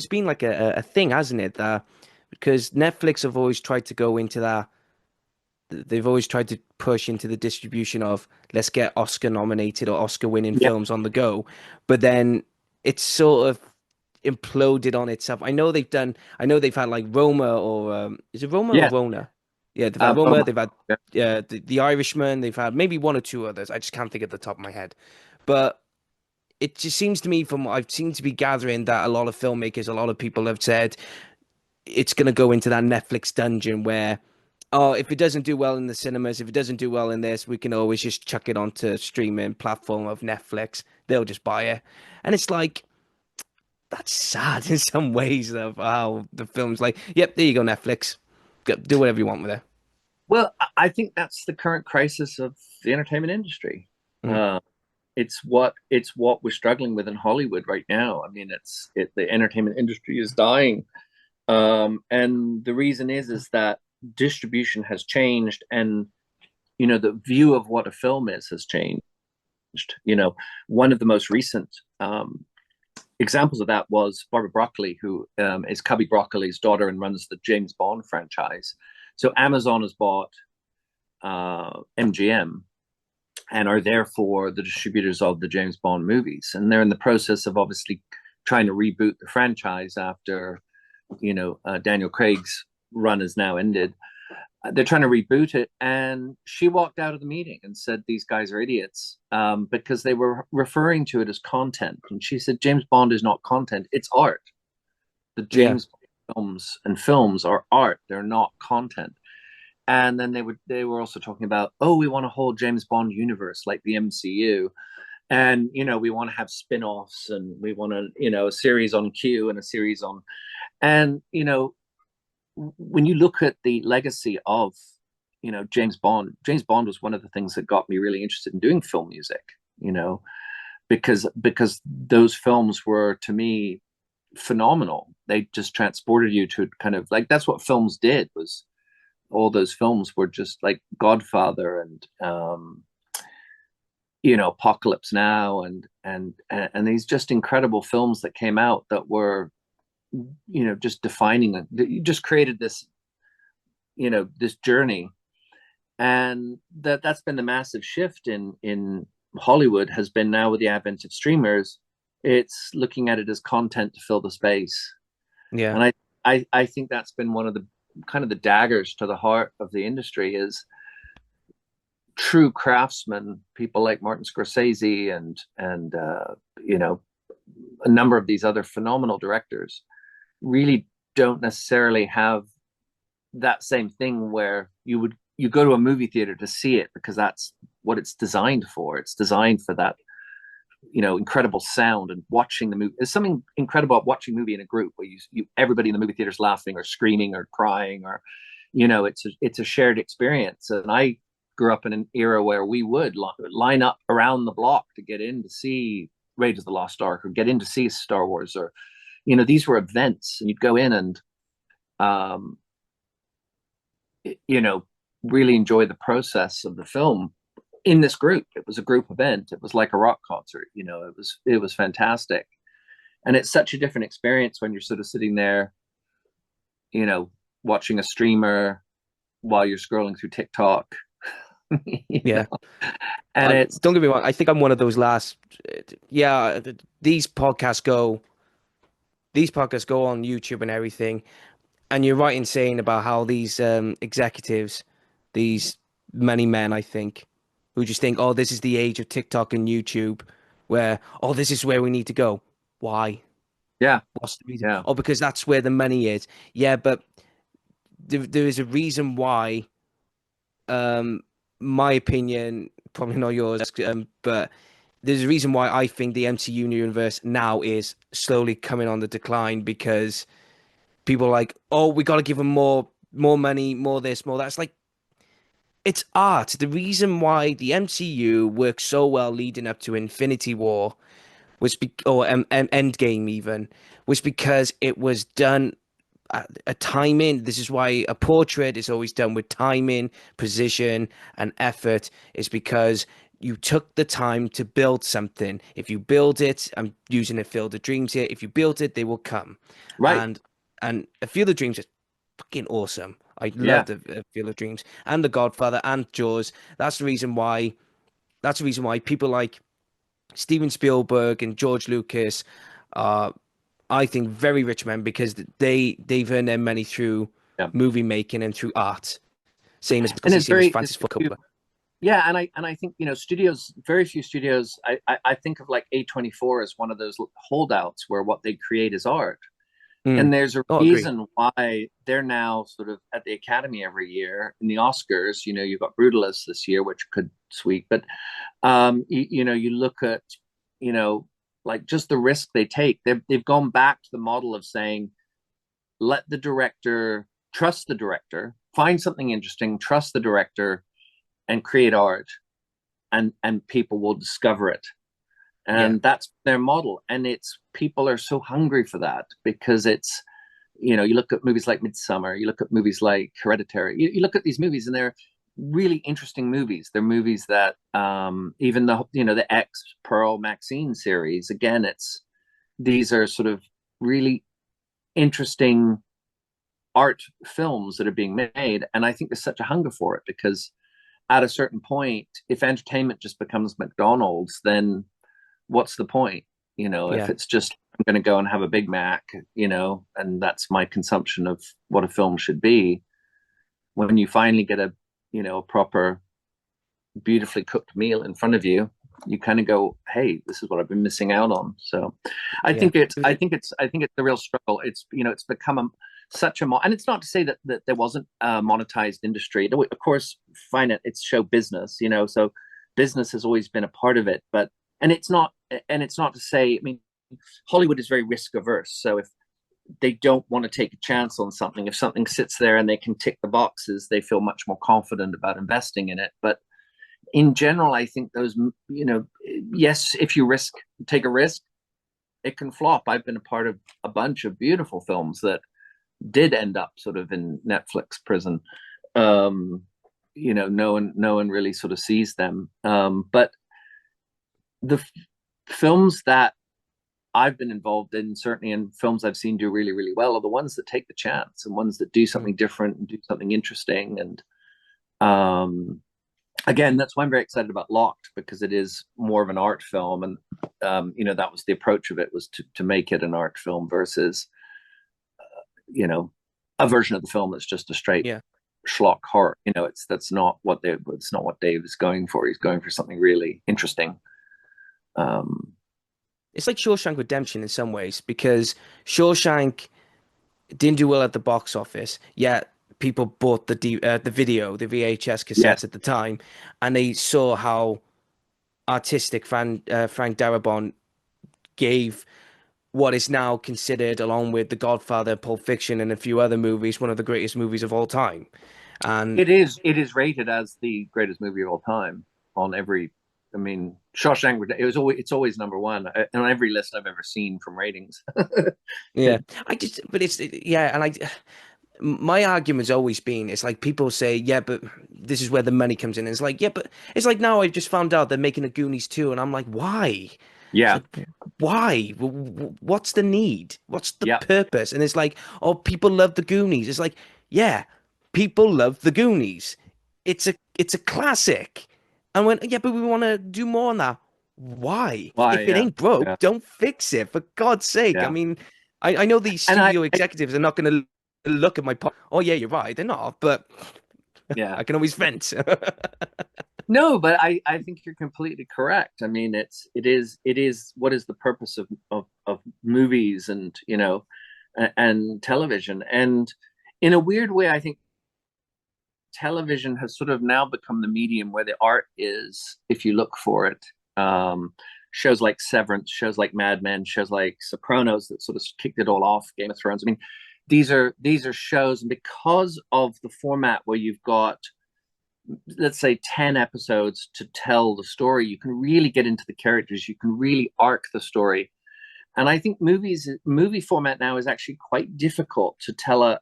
been like a thing, hasn't it? Because Netflix have always tried to go into that. They've always tried to push into the distribution of, let's get Oscar nominated or Oscar winning Yeah. films on the go, but then it's sort of imploded on itself. I know they've had like Roma, or is it Roma or Yeah. Rona? Yeah, they've had Roma, Roma. they've had the Irishman, they've had maybe 1 or 2 others. I just can't think at the top of my head. But it just seems to me, from what I've seemed to be gathering, that a lot of filmmakers, a lot of people have said it's going to go into that Netflix dungeon where, oh, if it doesn't do well in the cinemas, if it doesn't do well in this, we can always just chuck it onto streaming platform of Netflix. They'll just buy it. And it's like, that's sad in some ways, of how the film's like, yep, there you go, Netflix. Do whatever you want with it. Well, I think that's the current crisis of the entertainment industry. Mm. Uh, it's what we're struggling with in Hollywood right now. I mean, the entertainment industry is dying, and the reason is that distribution has changed, and the view of what a film has changed. One of the most recent examples of that was Barbara Broccoli, who is Cubby Broccoli's daughter and runs the James Bond franchise. So Amazon has bought MGM and are therefore the distributors of the James Bond movies. And they're in the process of obviously trying to reboot the franchise after, Daniel Craig's run is now ended. They're trying to reboot it. And she walked out of the meeting and said, these guys are idiots, because they were referring to it as content. And she said, James Bond is not content, it's art. The Yeah. James Bond films are art. They're not content. And then they were also talking about, oh, we want a whole James Bond universe like the MCU. And, we want to have spin-offs, and we want a series on Q and a series on, and, when you look at the legacy of James Bond was one of the things that got me really interested in doing film music, you know, because those films were, to me, phenomenal. They just transported you to kind of like, that's what films did, was all those films were just like Godfather and Apocalypse Now and these just incredible films that came out that were, just defining. You just created this, this journey. And that's been the massive shift in Hollywood, has been now with the advent of streamers. It's looking at it as content to fill the space. Yeah. And I think that's been one of the kind of the daggers to the heart of the industry, is true craftsmen, people like Martin Scorsese and a number of these other phenomenal directors, really don't necessarily have that same thing where you go to a movie theater to see it because that's what it's designed for. It's designed for that, incredible sound and watching the movie. There's something incredible about watching a movie in a group where you everybody in the movie theater is laughing or screaming or crying, or, it's a shared experience. And I grew up in an era where we would line up around the block to get in to see Raiders of the Lost Ark or get in to see Star Wars, or, these were events, and you'd go in and, really enjoy the process of the film in this group. It was a group event. It was like a rock concert. It was fantastic. And it's such a different experience when you're sort of sitting there, watching a streamer while you're scrolling through TikTok. Yeah. And it's, don't get me wrong, I think I'm one of those last. Yeah, these podcasts go on YouTube and everything. And you're right in saying about how these executives, these many men, I think, who just think, oh, this is the age of TikTok and YouTube, where, oh, this is where we need to go. Why? yeah, What's the reason? yeah, Oh, because that's where the money is. Yeah, but there is a reason why, um, my opinion, probably not yours, but there's a reason why I think the MCU universe now is slowly coming on the decline, because people are like, oh, we got to give them more money, more this, more that. It's like, it's art. The reason why the MCU worked so well leading up to Infinity War or Endgame even, was because it was done at a timing. This is why a portrait is always done with timing, precision, and effort, is because you took the time to build something. If you build it, I'm using a Field of Dreams here. If you build it, they will come. right, And a Field of Dreams is fucking awesome. I love yeah. the Field of Dreams and The Godfather and Jaws. That's the reason why. That's the reason why people like Steven Spielberg and George Lucas are, I think, very rich men, because they've earned their money through Yeah. movie making and through art. Same as And same as Francis Ford Coppola. yeah, and I think, studios, very few studios. I think of like A24 as one of those holdouts where what they create is art. Mm. And there's a Oh, agree. reason why they're now sort of at the Academy every year. In the Oscars, you've got Brutalist this year, which could sweep, but you look at, like just the risk they take. They've gone back to the model of saying, let the director, trust the director, find something interesting, trust the director, and create art, and people will discover it. Yeah. And that's their model. And it's, people are so hungry for that, because it's, you look at movies like Midsummer, you look at movies like Hereditary, you look at these movies, and they're really interesting movies. They're movies that, even the X Pearl Maxine series, again, these are sort of really interesting art films that are being made. And I think there's such a hunger for it, because at a certain point, if entertainment just becomes McDonald's, then what's the point? Yeah. If it's just, I'm going to go and have a Big Mac, and that's my consumption of what a film should be. When you finally get a proper, beautifully cooked meal in front of you, you kind of go, hey, this is what I've been missing out on. So I Yeah. think it's the real struggle. It's, it's become such a, and it's not to say that there wasn't a monetized industry. Of course, it's show business, so business has always been a part of it, but, and it's not to say, I mean, Hollywood is very risk averse. So they don't want to take a chance on something. If something sits there and they can tick the boxes, they feel much more confident about investing in it. But in general, I think those, yes, if you take a risk, it can flop. I've been a part of a bunch of beautiful films that did end up sort of in Netflix prison. No one really sort of sees them. But the films that I've been involved in, certainly in films I've seen do really, really well, are the ones that take the chance and ones that do something different and do something interesting. And again, that's why I'm very excited about Locked, because it is more of an art film. And, that was the approach of it, was to make it an art film versus, a version of the film that's just a straight schlock horror. That's not what Dave is going for. He's going for something really interesting. It's like Shawshank Redemption in some ways, because Shawshank didn't do well at the box office, yet people bought the video, the VHS cassettes at the time, and they saw how artistic Frank Darabont gave what is now considered, along with The Godfather, Pulp Fiction, and a few other movies, one of the greatest movies of all time. And it is rated as the greatest movie of all time on every. I mean, Shawshank. It's always number one on every list I've ever seen from ratings. yeah, my argument's always been, it's like people say, yeah, but this is where the money comes in. And it's like, yeah, but it's like now I've just found out they're making a Goonies 2, and I'm like, why? Yeah. It's like, why? What's the need? What's the purpose? And it's like, oh, people love the Goonies. It's like, yeah, people love the Goonies. It's a classic. And when, yeah, but we want to do more on that. Why? If it ain't broke, don't fix it, for God's sake. I mean, I know these studio executives are not going to look at my oh yeah, you're right, they're not, but I can always vent. No, but I think you're completely correct. I mean, it is what is the purpose of movies and and television. And in a weird way, I think television has sort of now become the medium where the art is, if you look for it. Shows like Severance, shows like Mad Men, shows like Sopranos that sort of kicked it all off, Game of Thrones. I mean, these are shows, and because of the format where you've got, let's say, 10 episodes to tell the story, you can really get into the characters, you can really arc the story. And I think movie format now is actually quite difficult to tell a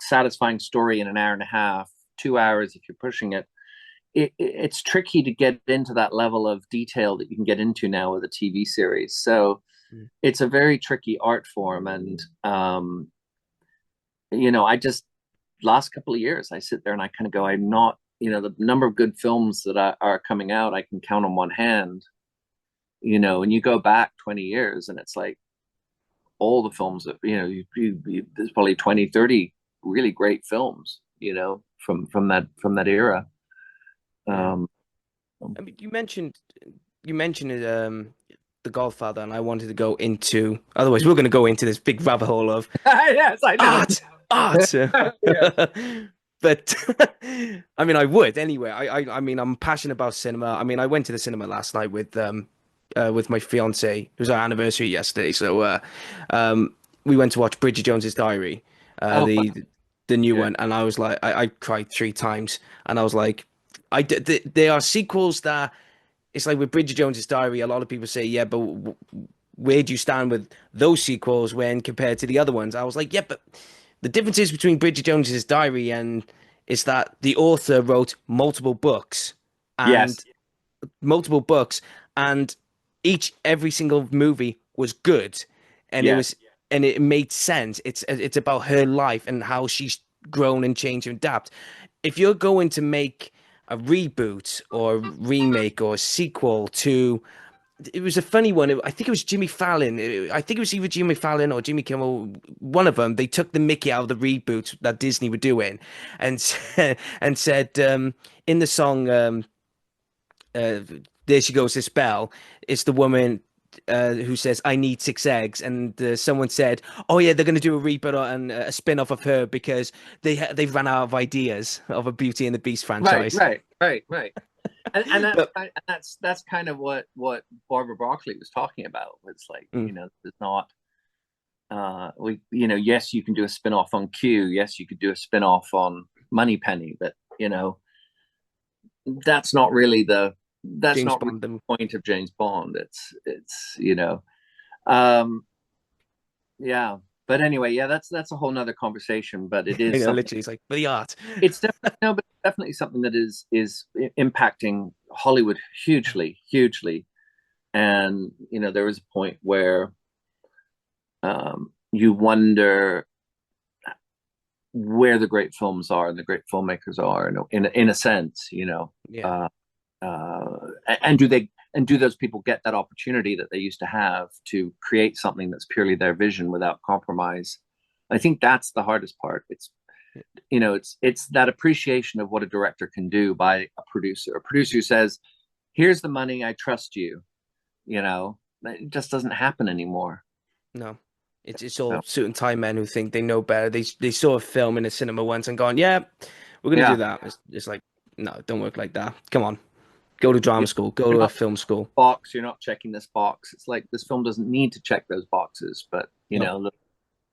satisfying story in an hour and a half, 2 hours if you're pushing it. It's tricky to get into that level of detail that you can get into now with a TV series. So it's a very tricky art form. And I just, last couple of years, I sit there and I kind of go, I'm not, the number of good films that are coming out, I can count on one hand, and you go back 20 years and it's like all the films that, there's probably 20, 30 really great films, from that era. I mean, you mentioned The Godfather, and I wanted to go into. Otherwise, we're going to go into this big rabbit hole of yes, I know. art. But I mean, I would anyway. I mean, I'm passionate about cinema. I mean, I went to the cinema last night with my fiance. It was our anniversary yesterday, so we went to watch Bridget Jones's Diary, the new one, and I was like, I cried 3 times, and I was like, there are sequels that, it's like with Bridget Jones's Diary, a lot of people say, yeah, but where do you stand with those sequels when compared to the other ones? I was like, yeah, but the differences between Bridget Jones's Diary and is that the author wrote multiple books and every single movie was good, and it made sense. It's about her life and how she's grown and changed and adapt. If you're going to make a reboot or remake or sequel to, it was a funny one. I think it was Jimmy Fallon. I think it was either Jimmy Fallon or Jimmy Kimmel. One of them. They took the Mickey out of the reboot that Disney were doing, and and said in the song, "There she goes, this bell." It's the woman who says, "I need 6 eggs," and someone said, "Oh yeah, they're going to do a reboot and a spin-off of her because they've run out of ideas of a Beauty and the Beast franchise." Right. And that's kind of what Barbara Broccoli was talking about. It's like, there's not, we, yes, you can do a spin-off on Q. Yes, you could do a spin-off on Moneypenny, but that's not really James Bond. the point of James Bond. It's um, yeah. But anyway, yeah, that's a whole nother conversation. But it is something. Literally, it's like for the art. It's definitely no, but definitely something that is impacting Hollywood hugely, hugely. And there was a point where you wonder where the great films are and the great filmmakers are, in a sense, Yeah. and do those people get that opportunity that they used to have to create something that's purely their vision without compromise? I think that's the hardest part. It's that appreciation of what a director can do by a producer. A producer who says, "Here's the money, I trust you." It just doesn't happen anymore. No. It's all So, suit and tie men who think they know better. They saw a film in a cinema once and gone, yeah, we're gonna do yeah, that. It's like, no, it don't work like that. Come on, go to you're drama school, go to a not film school. box. You're not checking this box. It's like this film doesn't need to check those boxes, but No,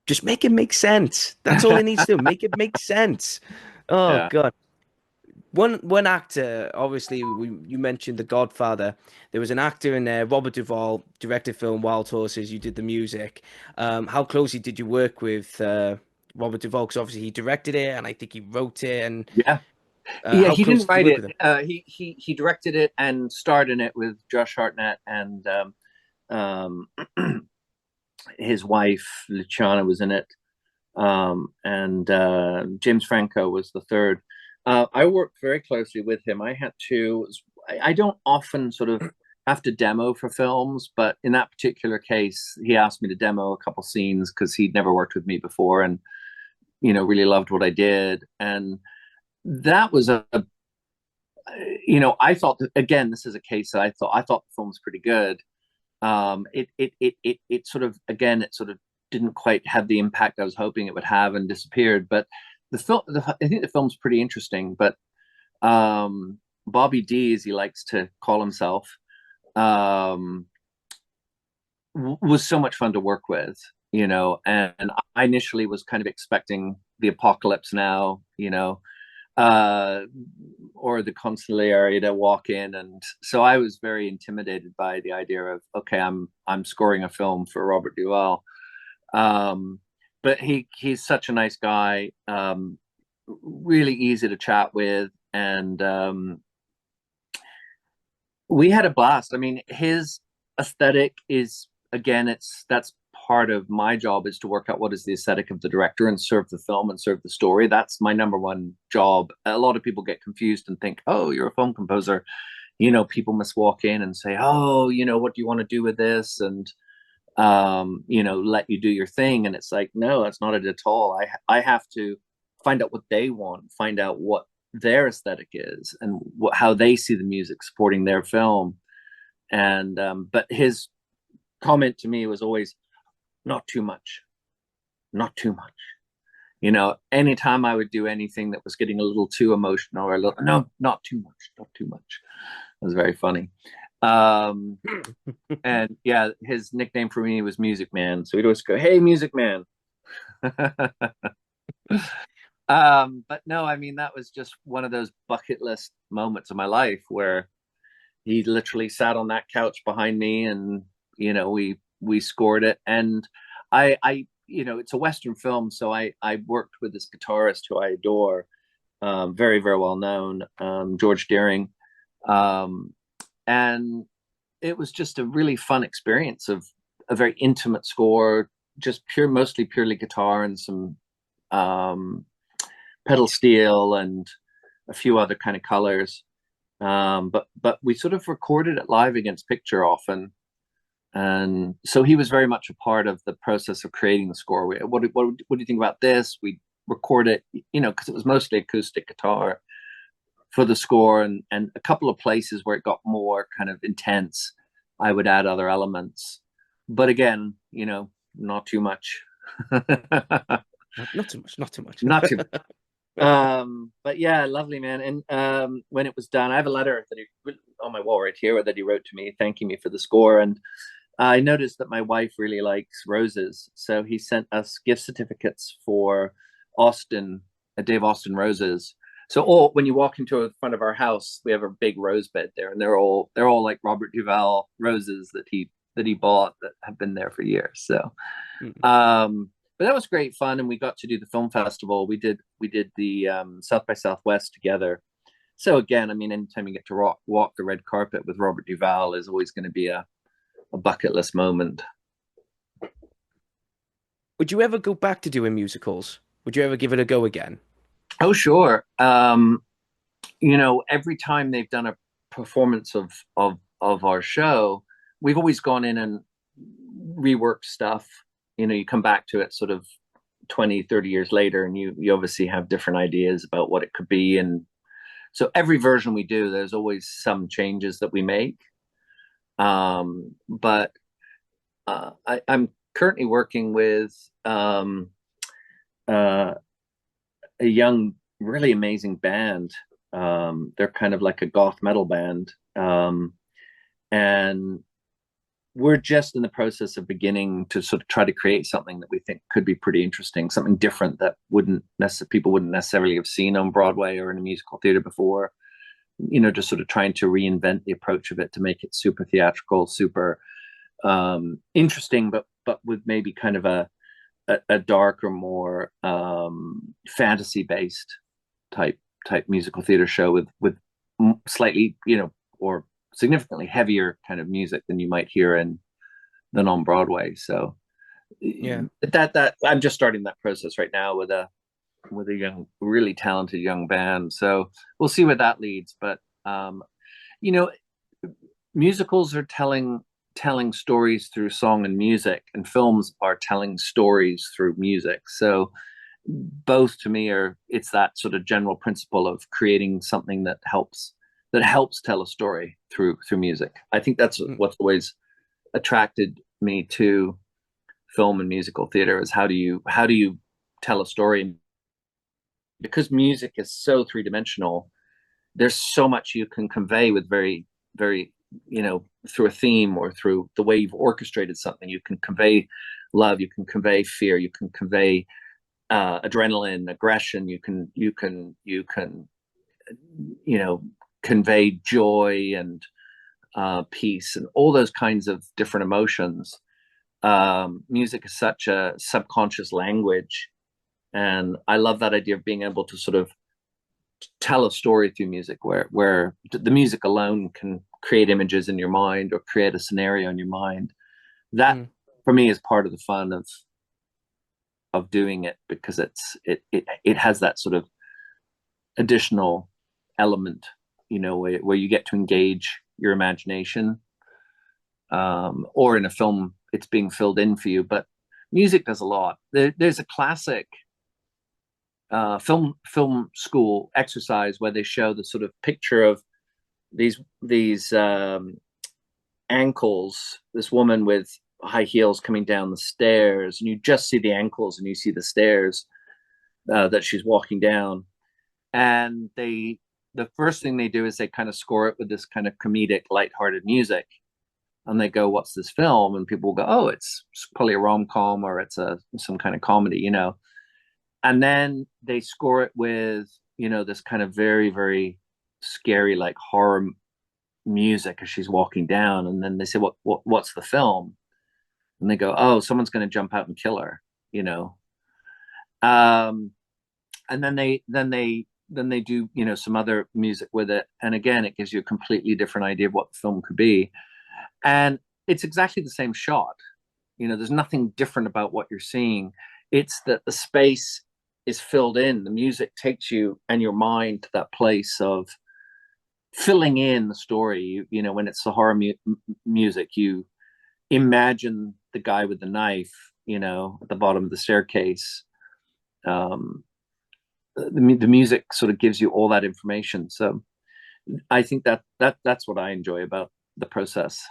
just make it make sense. That's all it needs to do. Make it make sense. Oh yeah, God. One actor, obviously, you mentioned The Godfather. There was an actor in there, Robert Duvall, directed film Wild Horses. You did the music. How closely did you work with Robert Duvall? Because obviously he directed it, and I think he wrote it. And yeah. Yeah, how he close didn't did you write work it. with him? He directed it and starred in it with Josh Hartnett, and his wife Luciana was in it, and James Franco was the third. I worked very closely with him. I had to. I don't often sort of have to demo for films, but in that particular case, he asked me to demo a couple scenes because he'd never worked with me before, and really loved what I did. And that was I thought that, again, this is a case that I thought the film was pretty good. It sort of, again, it sort of didn't quite have the impact I was hoping it would have, and disappeared. But I think the film's pretty interesting. But Bobby D, as he likes to call himself, um, was so much fun to work with. And I initially was kind of expecting the apocalypse now, uh, or the consigliere to walk in, and so I was very intimidated by the idea of, okay, I'm scoring a film for Robert Duvall. But he's such a nice guy, really easy to chat with, and we had a blast. I mean, his aesthetic is, again, that's part of my job, is to work out what is the aesthetic of the director and serve the film and serve the story. That's my number one job. A lot of people get confused and think, oh, you're a film composer. People must walk in and say, oh, what do you want to do with this? And let you do your thing. And it's like, no, that's not it at all. I have to find out what they want, find out what their aesthetic is, and how they see the music supporting their film. And but his comment to me was always, not too much, not too much. Anytime I would do anything that was getting a little too emotional, or a little, no, not too much, not too much. It was very funny. And yeah, his nickname for me was Music Man. So he'd always go, "Hey, Music Man." But no, I mean, that was just one of those bucket list moments of my life where he literally sat on that couch behind me, and we scored it. And I it's a Western film, so I worked with this guitarist who I adore, very, very well known, George Deering, um, and it was just a really fun experience of a very intimate score, just mostly purely guitar and some um, pedal steel and a few other kind of colors. But we sort of recorded it live against picture often, and so he was very much a part of the process of creating the score. What do you think about this? We record it, because it was mostly acoustic guitar for the score, and a couple of places where it got more kind of intense, I would add other elements. But again, not too much. Not too much, not too much. Not too much. But yeah, lovely, man. And when it was done, I have a letter that he on my wall right here that he wrote to me thanking me for the score. And I noticed that my wife really likes roses, so he sent us gift certificates for Austin, Dave Austin roses. So all when you walk into the front of our house, we have a big rose bed there, and they're all like Robert Duvall roses that he bought that have been there for years. So, Mm. but that was great fun, and we got to do the film festival. We did the South by Southwest together. So again, I mean, anytime you get to walk the red carpet with Robert Duvall is always going to be a bucket list moment. Would you ever go back to doing musicals? Would you ever give it a go again? Oh, sure. Every time they've done a performance of our show, we've always gone in and reworked stuff. You come back to it sort of 20, 30 years later, and you obviously have different ideas about what it could be. And so every version we do, there's always some changes that we make. But I'm currently working with uh, a young, really amazing band. They're kind of like a goth metal band. And we're just in the process of beginning to sort of try to create something that we think could be pretty interesting, something different that people wouldn't necessarily have seen on Broadway or in a musical theater before. Just sort of trying to reinvent the approach of it to make it super theatrical, super interesting, but with maybe kind of a darker, more fantasy based type musical theater show with slightly, or significantly heavier kind of music than you might hear than on Broadway. So Yeah. that I'm just starting that process right now with a young, really talented young band. So we'll see where that leads. But you know, musicals are telling stories through song and music, and films are telling stories through music. So both to me are it's that sort of general principle of creating something that helps tell a story through music. I think that's Mm. what's always attracted me to film and musical theater is how do you tell a story, because music is so three-dimensional. There's so much you can convey with very, very, through a theme or through the way you've orchestrated something. You can convey love, you can convey fear, you can convey adrenaline, aggression. You can convey joy and peace and all those kinds of different emotions. Music is such a subconscious language, and I love that idea of being able to sort of tell a story through music, where the music alone can create images in your mind or create a scenario in your mind. That Mm. for me is part of the fun of doing it, because it has that sort of additional element, where you get to engage your imagination. Or in a film, it's being filled in for you. But music does a lot. There's a classic film school exercise where they show the sort of picture of these ankles, this woman with high heels coming down the stairs, and you just see the ankles and you see the stairs that she's walking down. And the first thing they do is they kind of score it with this kind of comedic, lighthearted music. And they go, "What's this film?" And people will go, "Oh, it's probably a rom com, or it's some kind of comedy." And then they score it with this kind of very, very scary, like horror music as she's walking down. And then they say, "What's the film?" And they go, "Oh, someone's going to jump out and kill her," you know. Um, and then they do some other music with it, and again, it gives you a completely different idea of what the film could be. And it's exactly the same shot. There's nothing different about what you're seeing. It's that the space is filled in. The music takes you and your mind to that place of filling in the story. When it's the horror music, you imagine the guy with the knife, at the bottom of the staircase. Um, the music sort of gives you all that information. So I think that's what I enjoy about the process.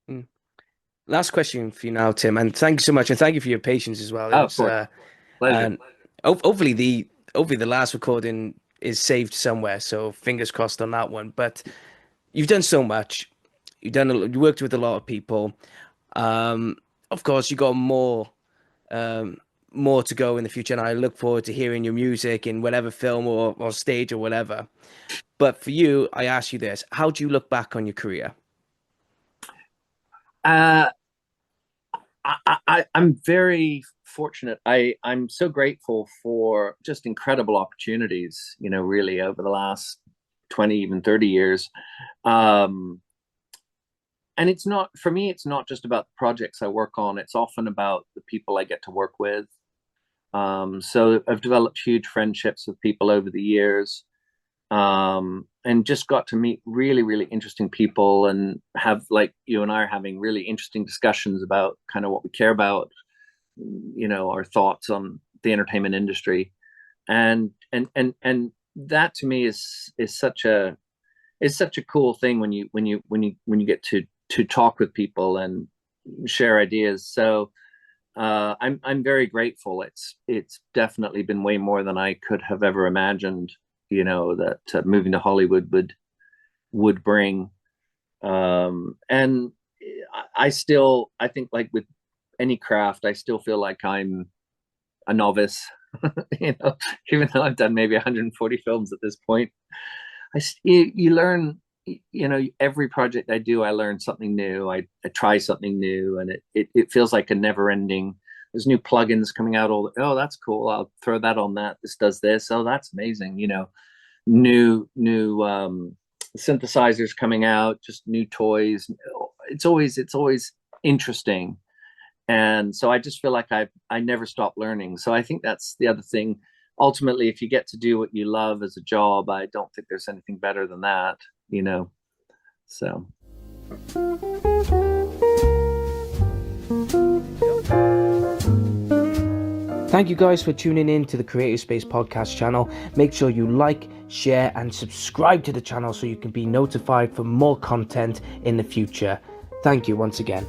Mm. Last question for you now, Tim, and thank you so much, and thank you for your patience as well. It Oh, of was, course, pleasure. and hopefully the last recording is saved somewhere. So fingers crossed on that one. But you've done so much. You worked with a lot of people. Of course, you got more to go in the future, and I look forward to hearing your music in whatever film or stage or whatever. But for you, I ask you this: how do you look back on your career? Uh, I'm very fortunate. I'm so grateful for just incredible opportunities, really over the last 20, even 30 years. Um, and it's not, for me, it's not just about the projects I work on. It's often about the people I get to work with. So I've developed huge friendships with people over the years, and just got to meet really, really interesting people and have, like you and I are having really interesting discussions about kind of what we care about, our thoughts on the entertainment industry. And that to me is such a cool thing when you get to talk with people and share ideas. So I'm very grateful. It's definitely been way more than I could have ever imagined. That moving to Hollywood would bring. And I think, like with any craft, I still feel like I'm a novice. you know, Even though I've done maybe 140 films at this point, you learn. Every project I do, I learn something new. I try something new, and it feels like a never ending. There's new plugins coming out. Oh, that's cool. I'll throw that on that. This does this. Oh, that's amazing. New synthesizers coming out, just new toys. It's always interesting, and so I just feel like I never stop learning. So I think that's the other thing. Ultimately, if you get to do what you love as a job, I don't think there's anything better than that. So. Thank you guys for tuning in to the Creative Space Podcast channel. Make sure you like, share, and subscribe to the channel so you can be notified for more content in the future. Thank you once again.